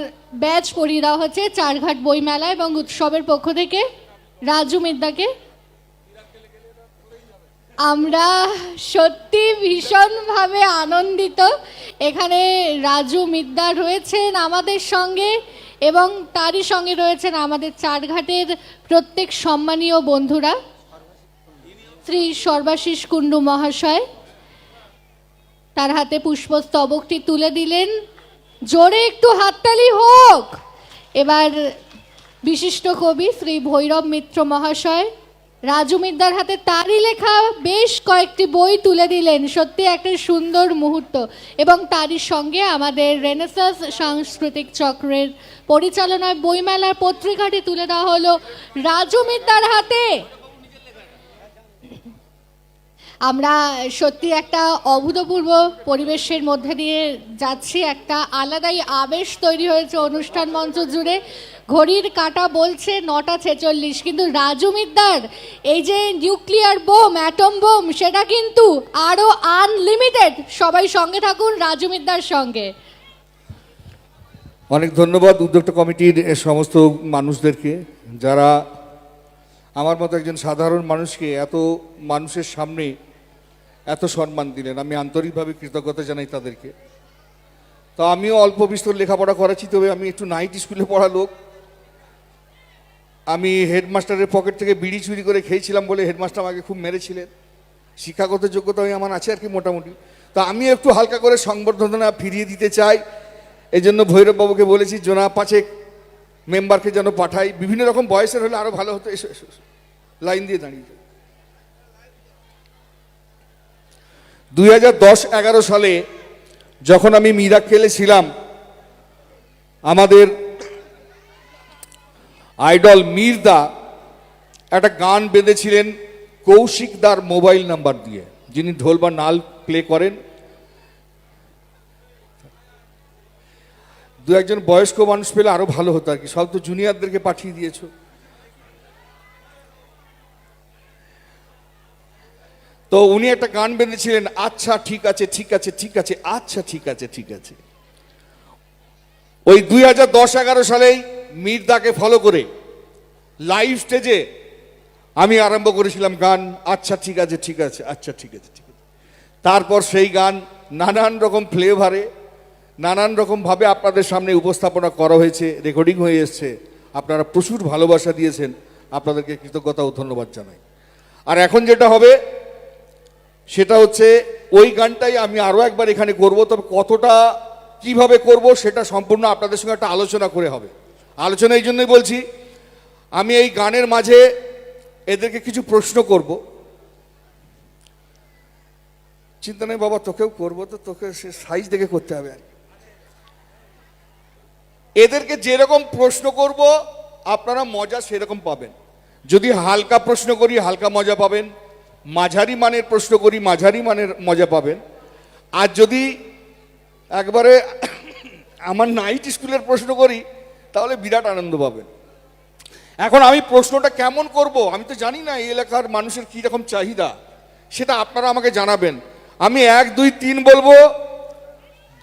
ব্যাজ পরিয়ে দেওয়া হচ্ছে চারঘাট বইমেলা এবং উৎসবের পক্ষ থেকে রাজু মিদ্দাকে। আমরা সত্যি ভীষণভাবে আনন্দিত। এখানে রাজু মিদ্দা রয়েছেন আমাদের সঙ্গে এবং তারই সঙ্গে রয়েছেন আমাদের চারঘাটের প্রত্যেক সম্মানীয় বন্ধুরা। শ্রী সর্বাশিস কুণ্ডু মহাশয় তার হাতে পুষ্পস্তবকটি তুলে দিলেন। জোরে একটু হাততালি হোক। এবার বিশিষ্ট কবি শ্রী ভৈরব মিত্র মহাশয় রাজু মিদ্দার হাতে তারই লেখা বেশ কয়েকটি বই তুলে দিলেন। সত্যি একটা সুন্দর মুহূর্ত। এবং তারই সঙ্গে আমাদের রেনেসাঁস সাংস্কৃতিক চক্রের পরিচালনায় বইমেলার পত্রিকাটি তুলে দেওয়া হলো রাজু মিদ্দার হাতে। আমরা সত্যি একটা অভূতপূর্ব পরিবেশের মধ্যে দিয়ে যাচ্ছি। একটা আলাদাই আবেশ তৈরি হয়েছে অনুষ্ঠান মঞ্চ জুড়ে। ঘড়ির কাঁটা বলছে 9:46, কিন্তু রাজু মিদ্দার এই যে নিউক্লিয়ার বোম, অ্যাটম বোম, সেটা কিন্তু আরো আনলিমিটেড। সবাই সঙ্গে থাকুন রাজু মিদ্দার সঙ্গে। অনেক ধন্যবাদ উদ্যোক্তা কমিটির সমস্ত মানুষদেরকে, যারা আমার মতো একজন সাধারণ মানুষকে এত মানুষের সামনে এত সম্মান দিলেন। আমি আন্তরিকভাবে কৃতজ্ঞতা জানাই তাদেরকে। তো আমিও অল্প বিস্তর লেখাপড়া করেছি, তবে আমি একটু নাইট স্কুলে পড়া লোক। আমি হেডমাস্টারের পকেট থেকে বিড়ি চুরি করে খেয়েছিলাম বলে হেডমাস্টার আমাকে খুব মেরেছিলেন। শিক্ষাগত যোগ্যতা আমার আছে আর কি মোটামুটি। তা আমি একটু হালকা করে সংবর্ধনা ফিরিয়ে দিতে চাই। এই জন্য ভৈরববাবুকে বলেছি জনা 5 মেম্বারকে যেন পাঠাই। বিভিন্ন রকম বয়সের হলে আরো ভালো হতো। এসো এসো, লাইন দিয়ে দাঁড়িয়ে। 2010-11 সালে যখন আমি মিরাক্কেলে ছিলাম, আমাদের আইডল মীরদা একটা গান বেঁধেছিলেন কৌশিকদার মোবাইল নাম্বার দিয়ে, যিনি ঢোল বা নাল প্লে করেন। 2-1 বয়স্ক মানুষ পেলে আরো ভালো হতো আর কি। সব তো জুনিয়রদেরকে পাঠিয়ে দিয়েছো। তো উনি একটা গান বেঁধেছিলেন, আচ্ছা ঠিক আছে ঠিক আছে ঠিক আছে, আচ্ছা ঠিক আছে ঠিক আছে। ওই 2010-11 সালেই মীরদাকে ফলো করে লাইভ স্টেজে আমি আরম্ভ করেছিলাম গান, আচ্ছা ঠিক আছে ঠিক আছে, আচ্ছা ঠিক আছে ঠিক আছে। তারপর সেই গান নানান রকম ফ্লেভারে নানান রকমভাবে আপনাদের সামনে উপস্থাপনা করা হয়েছে, রেকর্ডিং হয়ে এসছে। আপনারা প্রচুর ভালোবাসা দিয়েছেন, আপনাদেরকে কৃতজ্ঞতা ও ধন্যবাদ জানাই। আর এখন যেটা হবে সেটা হচ্ছে ওই গানটাই আমি আরও একবার এখানে করব, তবে কতটা কিভাবে করব সেটা সম্পূর্ণ আপনাদের সঙ্গে একটা আলোচনা করে হবে। আলোচনা এই জন্যই বলছি, আমি এই গানের মাঝে এদেরকে কিছু প্রশ্ন করব। চিন্তা নেই বাবা, তোকেও করবো, তো তোকে সে সাইজ দেখে করতে হবে। এদেরকে যেরকম প্রশ্ন করব আপনারা মজা সেরকম পাবেন। যদি হালকা প্রশ্ন করি হালকা মজা পাবেন, মাঝারি মানের প্রশ্ন করি মাঝারি মানের মজা পাবেন, আর যদি একবারে আমার নাইট স্কুলের প্রশ্ন করি তাহলে বিরাট আনন্দ পাবেন। এখন আমি প্রশ্নটা কেমন করব আমি তো জানি না, এই এলাকার মানুষের কী রকম চাহিদা সেটা আপনারা আমাকে জানাবেন। আমি 1 2 3 বলবো,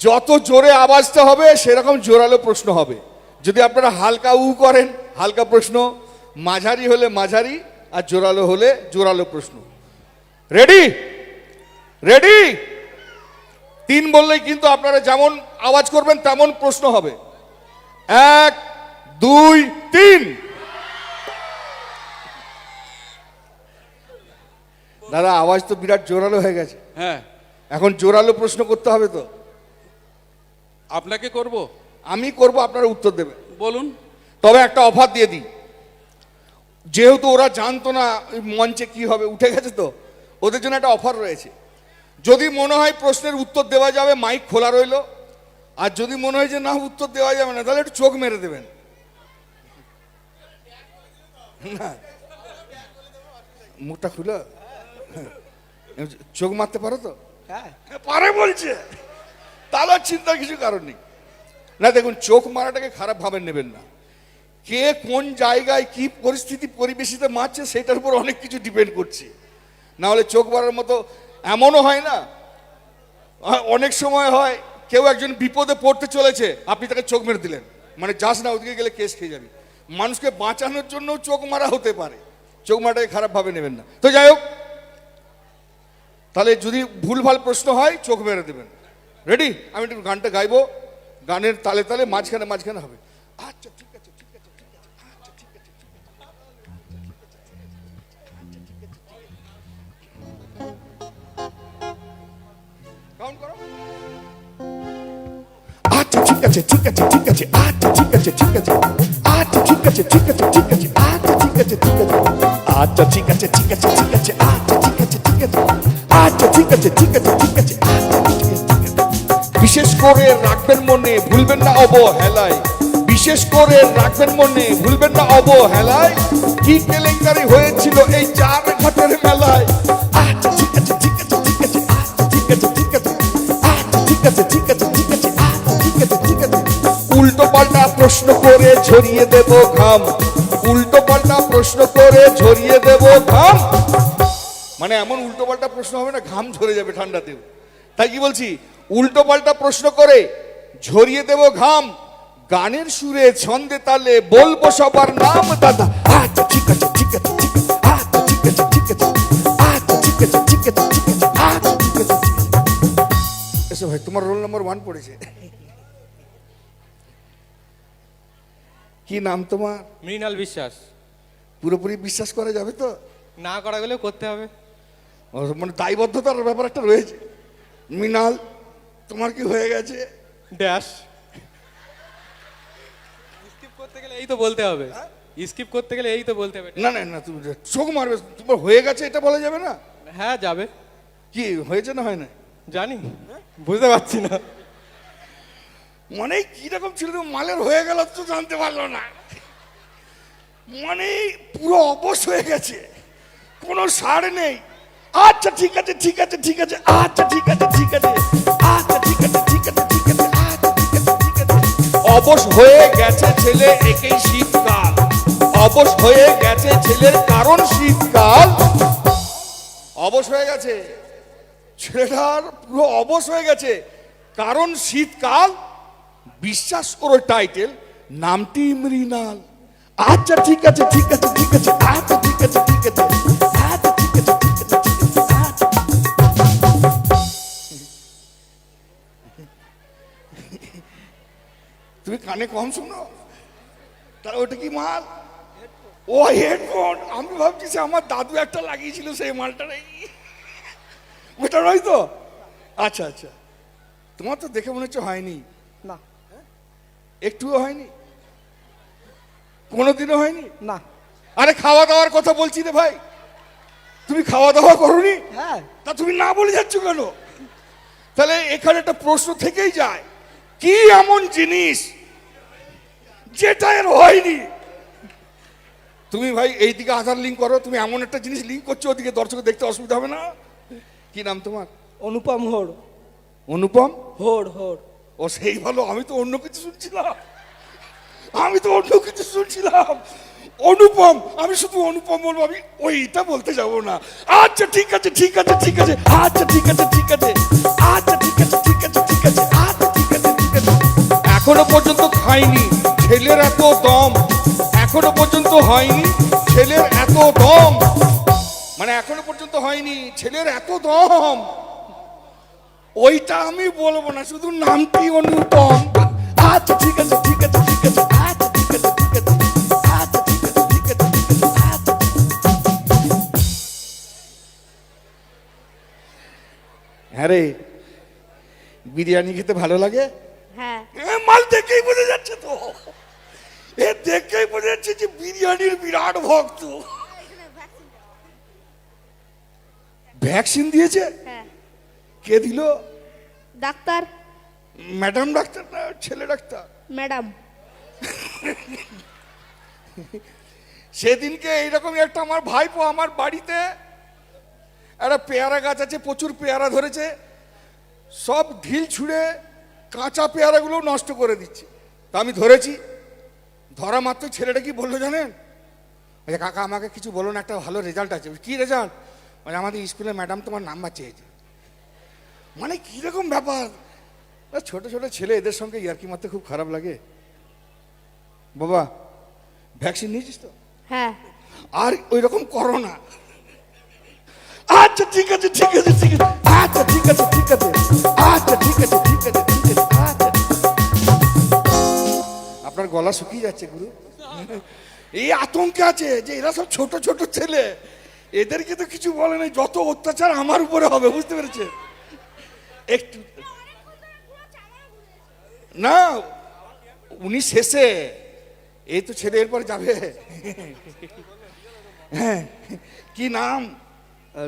যত জোরে আওয়াজটা হবে সেরকম জোরালো প্রশ্ন হবে। যদি আপনারা হালকা করেন হালকা প্রশ্ন, মাঝারি হলে মাঝারি, আর জোরালো হলে জোরালো প্রশ্ন। রেডি? রেডি? 3 বললেই কিন্তু আপনারা যেমন আওয়াজ করবেন তেমন প্রশ্ন হবে। 1 2 3। দাদা আওয়াজ তো বিরাট জোরালো হয়ে গেছে। হ্যাঁ, এখন জোরালো প্রশ্ন করতে হবে তো। আপনাকে করব। আমি করব, আপনারা উত্তর দেবেন। বলুন। তবে একটা অফার দিয়ে দিই, যেহেতু ওরা জানতো না ওই মঞ্চে কি হবে, উঠে গেছে তো, ওদের জন্য একটা অফার রয়েছে। যদি মনে হয় প্রশ্নের উত্তর দেওয়া যাবে মাইক খোলা রইলো, আর যদি মনে হয় যে না উত্তর দেওয়া যাবে না তাহলে একটু চোখ মেরে দেবেন। না, মুখটা খুলো, চোখ মারতে পারো তো? হ্যাঁ পারে বলছে, তাহলে চিন্তার কিছু কারণ নেই। না দেখুন, চোখ মারাটাকে খারাপ ভাবে নেবেন না। কে কোন জায়গায় কি পরিস্থিতি পরিবেশিতে মারছে সেটার উপর অনেক কিছু ডিপেন্ড করছে। না হলে চোখ মারার মতো এমনও হয় না, অনেক সময় হয় কেউ একজন বিপদে পড়তে চলেছে, আপনি তাকে চোখ মেরে দিলেন, মানে যাস না ওদিকে গেলে কেস খেয়ে যাবি। মানুষকে বাঁচানোর জন্য চোখ মারা হতে পারে, চোখ মারাটাকে খারাপ ভাবে নেবেন না। তো যাই হোক, তাহলে যদি ভুলভাল প্রশ্ন হয় চোখ মেরে দেবেন। রেডি? আমি একটু গানটা গাইবো, গানের তালে তালে মাঝখানে মাঝখানে হবে। আচ্ছা ঠিক আছে ঠিক আছে ঠিক আছে, আচ্ছা ঠিক আছে ঠিক আছে, কাউন্ট করো। আচ্ছা ঠিক আছে ঠিক আছে ঠিক আছে, আচ্ছা ঠিক আছে ঠিক আছে, আচ্ছা ঠিক আছে ঠিক আছে ঠিক আছে, আচ্ছা ঠিক আছে ঠিক আছে, আচ্ছা ঠিক আছে ঠিক আছে ঠিক আছে, আচ্ছা ঠিক আছে ঠিক আছে, আচ্ছা ঠিক আছে ঠিক আছে ঠিক আছে, আচ্ছা ঠিক আছে ঠিক আছে। বিশেষ করে রাখবেন মনে, ভুলবেন না অবহেলায়, বিশেষ করে রাখবেন মনে, ভুলবেন না অবহেলায়, কি কেলেঙ্কারি হয়েছিল এই 4 ঘাটের মেলায়। আচ্ছা ঠিক আছে ঠিক আছে ঠিক আছে, আচ্ছা ঠিক আছে ঠিক আছে, আচ্ছা ঠিক আছে ঠিক আছে ঠিক আছে, আচ্ছা ঠিক আছে ঠিক আছে। উল্টো পাল্টা প্রশ্ন করে ঝরিয়ে দেব ঘাম, উল্টো পাল্টা প্রশ্ন করে ঝরিয়ে দেব ঘাম। মানে এমন উল্টো পাল্টা প্রশ্ন হবে না ঘাম ঝরে যাবে ঠান্ডাতেও। তাই কি বলছি, উল্টো পাল্টা প্রশ্ন করে ঝরিয়ে দেব ঘাম, গানের সুরে ছন্দে তালে বলবো সবার নাম দাদা। আচ্ছা ঠিক আছে ঠিক আছে ঠিক আছে, আচ্ছা ঠিক আছে ঠিক আছে, আচ্ছা ঠিক আছে ঠিক আছে ঠিক আছে, আচ্ছা ঠিক আছে ঠিক আছে। এসো ভাই, তোমার রোল নম্বর 1 পড়েছে। কি নাম তোমার? মৃণাল বিশ্বাস। পুরোপুরি বিশ্বাস করা যাবে তো? না করা গেলেও করতে হবে। ও, মানে দায়বদ্ধতার ব্যাপার একটা রয়েছে। মৃণাল, তোমার কি হয়ে গেছে? ড্যাশ। স্কিপ করতে গেলে এই তো বলতে হবে, স্কিপ করতে গেলে এই তো বলতে হবে। না না না, তুমি চোখ মারবে, তোমার হয়ে গেছে এটা বলা যাবে না। হ্যাঁ যাবে। কি হয়েছে না হয় না জানি, বুঝতে পারছি না। মানে কিরকম ছিল, মালের হয়ে গেল তো জানতে পারলো না, মানে পুরো অবশ হয়ে গেছে, কোনো সার নেই। আচ্ছা ঠিক আছে ঠিক আছে ঠিক আছে, আচ্ছা ঠিক আছে ঠিক আছে, আচ্ছা ঠিক আছে ঠিক আছে ঠিক আছে, আচ্ছা ঠিক আছে ঠিক আছে। অবশ হয়ে গেছে ছেলে, একেই শীতকাল, অবশ হয়ে গেছে ছেলের কারণ শীতকাল। অবশ হয়ে গেছে ছেলেটার, পুরো অবশ হয়ে গেছে কারণ শীতকাল। বিশ্বাস করো টাইটেল, নামটি মৃণাল। আচ্ছা ঠিক আছে ঠিক আছে ঠিক আছে আচ্ছা ঠিক আছে ঠিক আছে আচ্ছা ঠিক আছে ঠিক আছে ঠিক আছে আচ্ছা। তুমি কানে কম শোনো, তাহলে ওটা কি মাল? ও হেডফোন। আমি ভাবছি সে আমার দাদু একটা লাগিয়েছিল সেই মালটা নেই, ওটা নয় তো? আচ্ছা আচ্ছা, তোমার তো দেখে মনে হচ্ছে হয়নি। না একটুও হয়নি, কোনোদিনও হয়নি? না। আরে খাওয়া দাওয়ার কথা বলছি রে ভাই, তুমি খাওয়া দাওয়া করোনি? হ্যাঁ। তা তুমি না বলে যাচ্ছ কেন? তাহলে এখানে একটা প্রশ্ন থেকেই যায়, কি এমন জিনিস যেটা এর হয়নি? তুমি ভাই এইদিকে আধার লিঙ্ক করো, তুমি এমন একটা জিনিস লিঙ্ক করছো ওদিকে দর্শক দেখতে অসুবিধা হবে না? কি নাম তোমার? অনুপম হোড়। অনুপম হোড় হোড়। ও সেই ভালো, আমি তো অন্য কিছু শুনছিলাম, আমি তো অন্য কিছু শুনছিলাম। অনুপম, আমি শুধু অনুপম বলবো, আমি ওইটা বলতে যাবো না। আচ্ছা ঠিক আছে ঠিক আছে ঠিক আছে আচ্ছা ঠিক আছে ঠিক আছে আচ্ছা ঠিক আছে ঠিক আছে ঠিক আছে আচ্ছা ঠিক আছে ঠিক আছে। এখনো পর্যন্ত খাইনি, ছেলের এত দম, এখনো পর্যন্ত হয়নি, ছেলের এত দম, মানে এখনো পর্যন্ত হয়নি, ছেলের এত দম, ওইটা আমি বলবো না, শুধু নামটি অনুপম। আচ্ছা ঠিক আছে ঠিক আছে ঠিক আছে আচ্ছা ঠিক আছে ঠিক আছে আচ্ছা ঠিক আছে ঠিক আছে ঠিক আছে আচ্ছা। হ্যাঁ রে, বিরিয়ানি খেতে ভালো লাগে? হ্যাঁ। মাল দেখেই বোঝা যাচ্ছে তো, এ দেখেই বোঝা যাচ্ছে যে বিরিয়ানির বিরাট ভক্ত। ভ্যাকসিন দিয়েছে? হ্যাঁ। কে দিল? ডাক্তার। ম্যাডাম ডাক্তার না ছেলে ডাক্তার? ম্যাডাম। সেদিনকে এইরকমই একটা আমার ভাইপো আমার বাড়িতে একটা পেয়ারা গাছ আছে, প্রচুর পেয়ারা ধরেছে, সব ঢিল ছুঁড়ে কাঁচা পেয়ারাগুলো নষ্ট করে দিচ্ছে। তা আমি ধরেছি, ধরা মাত্র ছেলেটা কি বললো জানেন? আচ্ছা কাকা আমাকে কিছু বলো না, একটা ভালো রেজাল্ট আছে। কি রেজাল্ট? মানে আমাদের স্কুলে ম্যাডাম তোমার নাম্বার চেয়েছে। মানে কীরকম ব্যাপার, ছোট ছোট ছেলে, এদের সঙ্গে ইয়ার্কি মারতে খুব খারাপ লাগে। বাবা ভ্যাকসিন নিয়েছিস তো? হ্যাঁ। আর ওই রকম করো না। আচ্ছা ঠিক আছে ঠিক আছে ঠিক আছে আচ্ছা ঠিক আছে ঠিক আছে আচ্ছা ঠিক আছে ঠিক আছে ঠিক আছে আচ্ছা। আপনার গলা শুকিয়ে যাচ্ছে গুরু, এই আতঙ্কে আছে যে এরা সব ছোট ছোট ছেলে, এদেরকে তো কিছু বলে নাই, যত অত্যাচার আমার উপরে হবে, বুঝতে পেরেছে? একটু না, উনি শেষে, এই তো ছেলে এরপর যাবে। হ্যাঁ, কি নাম?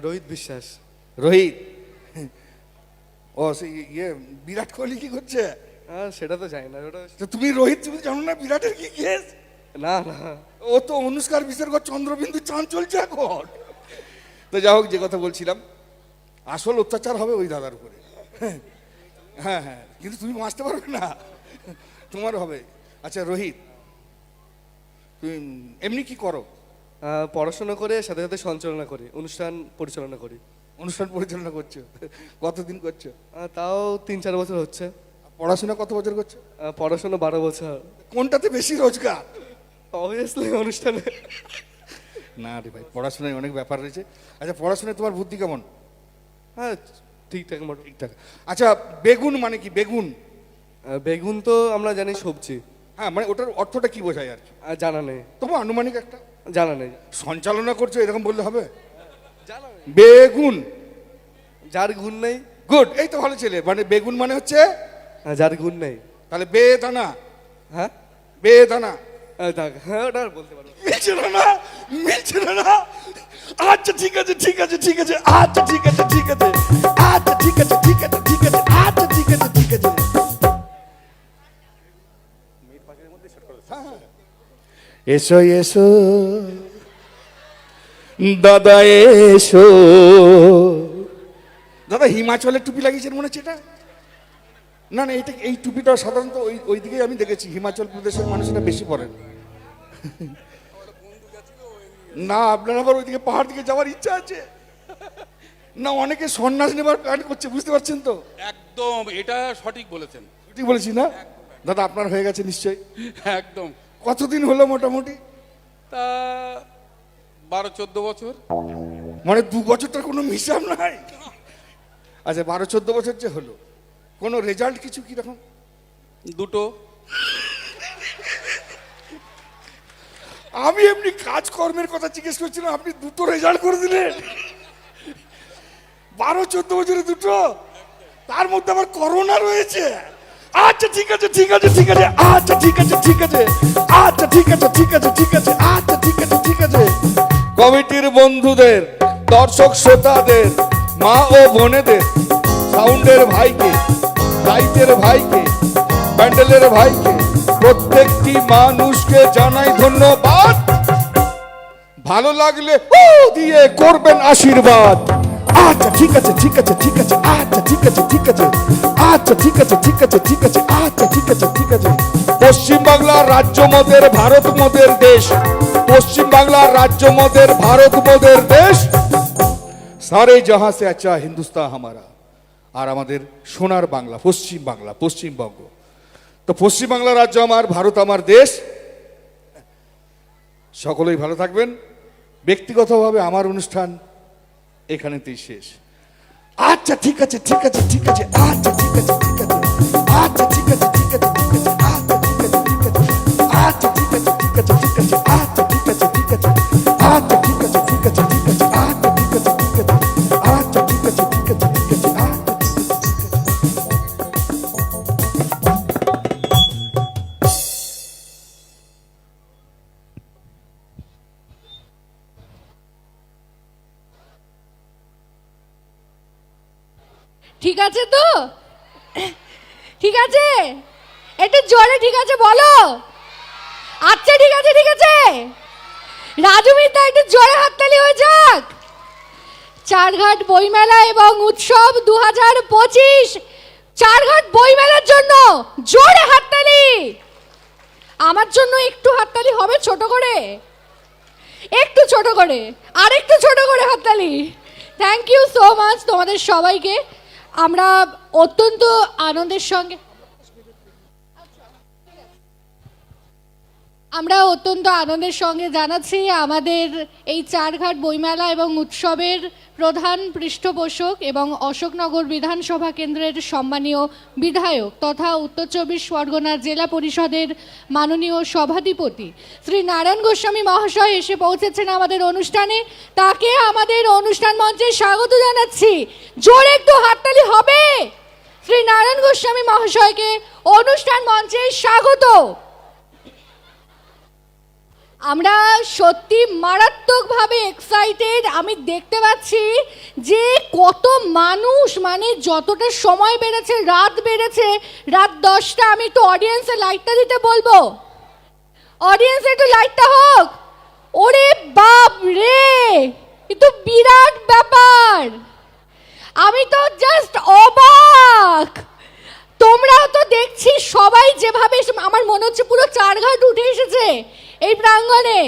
রোহিত বিশ্বাস। রোহিত। ও সেই ইয়ে বিরাট কোহলি কি করছে? সেটা তো জানি না, ওটা তো তুমি রোহিত, তুমি জানো না বিরাটের কি কেস? না না। ও তো অনুষ্কার বিসর্গ চন্দ্রবিন্দু চাঁদ চলছে এখন। তো যাই হোক, যে কথা বলছিলাম, আসল অত্যাচার হবে ওই দাদার উপরে। হ্যাঁ হ্যাঁ, কিন্তু তুমি বাঁচতে পারবে না, তোমার হবে। আচ্ছা রোহিত, তুমি এমনি কি করো? পড়াশোনা করে সাথে সাথে সঞ্চালনা করি, অনুষ্ঠান পরিচালনা করি। অনুষ্ঠান পরিচালনা করছো? কতদিন করছো? তাও 3-4 বছর হচ্ছে। পড়াশোনা কত বছর করছো? পড়াশোনা 12 বছর। কোনটাতে বেশি রোজগার? অবভিয়াসলি অনুষ্ঠানে। না রে ভাই, পড়াশোনায় অনেক ব্যাপার রয়েছে। আচ্ছা পড়াশোনায় তোমার বুদ্ধি কেমন? হ্যাঁ ঠিকঠাক মোট। ঠিকঠাক। আচ্ছা বেগুন মানে কি? বেগুন বেগুন তো আমরা জানি সবজি। হ্যাঁ, মানে ওটার অর্থটা কি বোঝায় আর কি? জানা নেই। তবু আনুমানিক একটা জানা নেই। সঞ্চালনা করছো এরকম বললে হবে? বেগুন, যার গুণ নেই। গুড, এই তো ভালো ছেলে। মানে বেগুন মানে হচ্ছে যার গুণ নেই। তাহলে বেদানা। হ্যাঁ বেদানা হ্যাঁ, ওটা আর বলতে পারবো। মিলছে না, মিলছে না। আচ্ছা ঠিক আছে ঠিক আছে ঠিক আছে আচ্ছা ঠিক আছে ঠিক আছে আচ্ছা ঠিক আছে ঠিক আছে ঠিক আছে আচ্ছা ঠিক আছে ঠিক আছে। এসো এসো দাদা এসো। দাদা হিমাচলের টুপি লাগিয়েছেন মনে হচ্ছে এটা? না না, এটা এই টুপিটা সাধারণত ওই দিকেই আমি দেখেছি, হিমাচল প্রদেশের মানুষরা বেশি পরেন। না আপনার আবার ওইদিকে পাহাড় দিকে যাওয়ার ইচ্ছা আছে না? অনেকে সন্ন্যাস নেবার প্ল্যান করছে, বুঝতে পারছেন তো? একদম, এটা সঠিক বলেছেন। ঠিক বলেছি না দাদা? আপনার হয়ে গেছে নিশ্চয়ই। একদম। কতদিন হলো মোটামুটি? তা 12-14 বছর। মানে 2 বছরটার কোনো হিসাব নাই। আচ্ছা 12-14 বছর যে হলো, কোনো রেজাল্ট কিছু কিরকম? দুটো। আমি এমনি কাজকর্মের কথা জিজ্ঞেস করছিলাম, আপনি দুটো রেজাল্ট করে দিলেন। 12-14 বছরে দুটো, তার মধ্যে আবার করোনা রয়েছে। আচ্ছা ঠিক আছে ঠিক আছে ঠিক আছে, আচ্ছা ঠিক আছে ঠিক আছে, আচ্ছা ঠিক আছে ঠিক আছে ঠিক আছে, আচ্ছা ঠিক আছে ঠিক আছে। কমিটির বন্ধুদের, দর্শক শ্রোতাদের, মা ও বোনেদের, সাউন্ডের ভাইকে, লাইটের ভাইকে, প্যান্ডেলের ভাইকে, প্রত্যেকটি মানুষকে জানাই ধন্যবাদ। ভালো লাগলে ও দিয়ে করবেন আশীর্বাদ। আচ্ছা ঠিক আছে ঠিক আছে ঠিক আছে, আচ্ছা ঠিক আছে ঠিক আছে, আচ্ছা ঠিক আছে ঠিক আছে ঠিক আছে, আচ্ছা ঠিক আছে ঠিক আছে। পশ্চিম বাংলার রাজ্য মোদের, ভারত মোদের দেশ। পশ্চিম বাংলার রাজ্য মোদের, ভারত মোদের দেশ। সারে জাহাঁ সে আচ্ছা হিন্দুস্তান হামারা। আর আমাদের সোনার বাংলা পশ্চিম বাংলা, পশ্চিমবঙ্গ। তো পশ্চিম বাংলা রাজ্য আমার, ভারত আমার দেশ। সকলেই ভালো থাকবেন। ব্যক্তিগতভাবে আমার অনুষ্ঠান এখানেতেই শেষ। আচ্ছা ঠিক আছে ঠিক আছে ঠিক আছে, আচ্ছা ঠিক আছে ঠিক আছে, আচ্ছা ঠিক আছে ঠিক আছে ঠিক আছে, আচ্ছা ঠিক আছে ঠিক আছে, আচ্ছা ঠিক আছে ঠিক আছে ঠিক আছে, আচ্ছা ঠিক আছে ঠিক আছে, আচ্ছা ঠিক আছে ঠিক আছে ঠিক আছে, আচ্ছা ঠিক আছে ঠিক আছে, আচ্ছা ঠিক আছে ঠিক আছে ঠিক আছে, আচ্ছা ঠিক আছে। ঠিক আছে তো? ঠিক আছে, একটু জোরে ঠিক আছে বলো। আচ্ছা ঠিক আছে ঠিক আছে। রাজু মিত্র একটু জোরে হাততালি হয়ে যাক। চারঘাট বইমেলা এবং উৎসব 2025, চারঘাট বইমেলার জন্য জোরে হাততালি। আমার জন্য একটু হাততালি হবে ছোট করে, একটু ছোট করে, আর একটু ছোট করে হাততালি। থ্যাংক ইউ সো মাচ তোমাদের সবাইকে। আমরা অত্যন্ত আনন্দের সঙ্গে জানাচ্ছি আমাদের এই চারঘাট বইমেলা এবং উৎসবের প্রধান পৃষ্ঠপোষক এবং অশোকনগর বিধানসভা কেন্দ্রের সম্মানীয় বিধায়ক তথা উত্তর 24 পরগনা জেলা পরিষদের মাননীয় সভাধিপতি শ্রী নারায়ণ গোস্বামী মহাশয় এসে পৌঁছেছেন আমাদের অনুষ্ঠানে। তাকে আমাদের অনুষ্ঠান মঞ্চে স্বাগত জানাচ্ছি। জোরে একটু হাততালি হবে শ্রী নারায়ণ গোস্বামী মহাশয়কে অনুষ্ঠান মঞ্চে স্বাগত। আমরা সত্যি মারাত্মকভাবে এক্সাইটেড। আমি দেখতে পাচ্ছি যে কত মানুষ, মানে যতটা সময় বেড়েছে, রাত বেড়েছে, রাত 10টা। আমি একটু অডিয়েন্সে লাইটটা দিতে বলবো। অডিয়েন্স একটু লাইটটা হোক। ওরে বাপ রে, এ তো বিরাট ব্যাপার। আমি তো জাস্ট অবাক। তোমরাও তো দেখছি সবাই যেভাবে, আমার মনে হচ্ছে পুরো চারঘাট উঠে এসেছে এই প্রাঙ্গণে।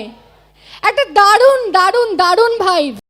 একটা দারুণ দারুণ দারুণ ভাইব।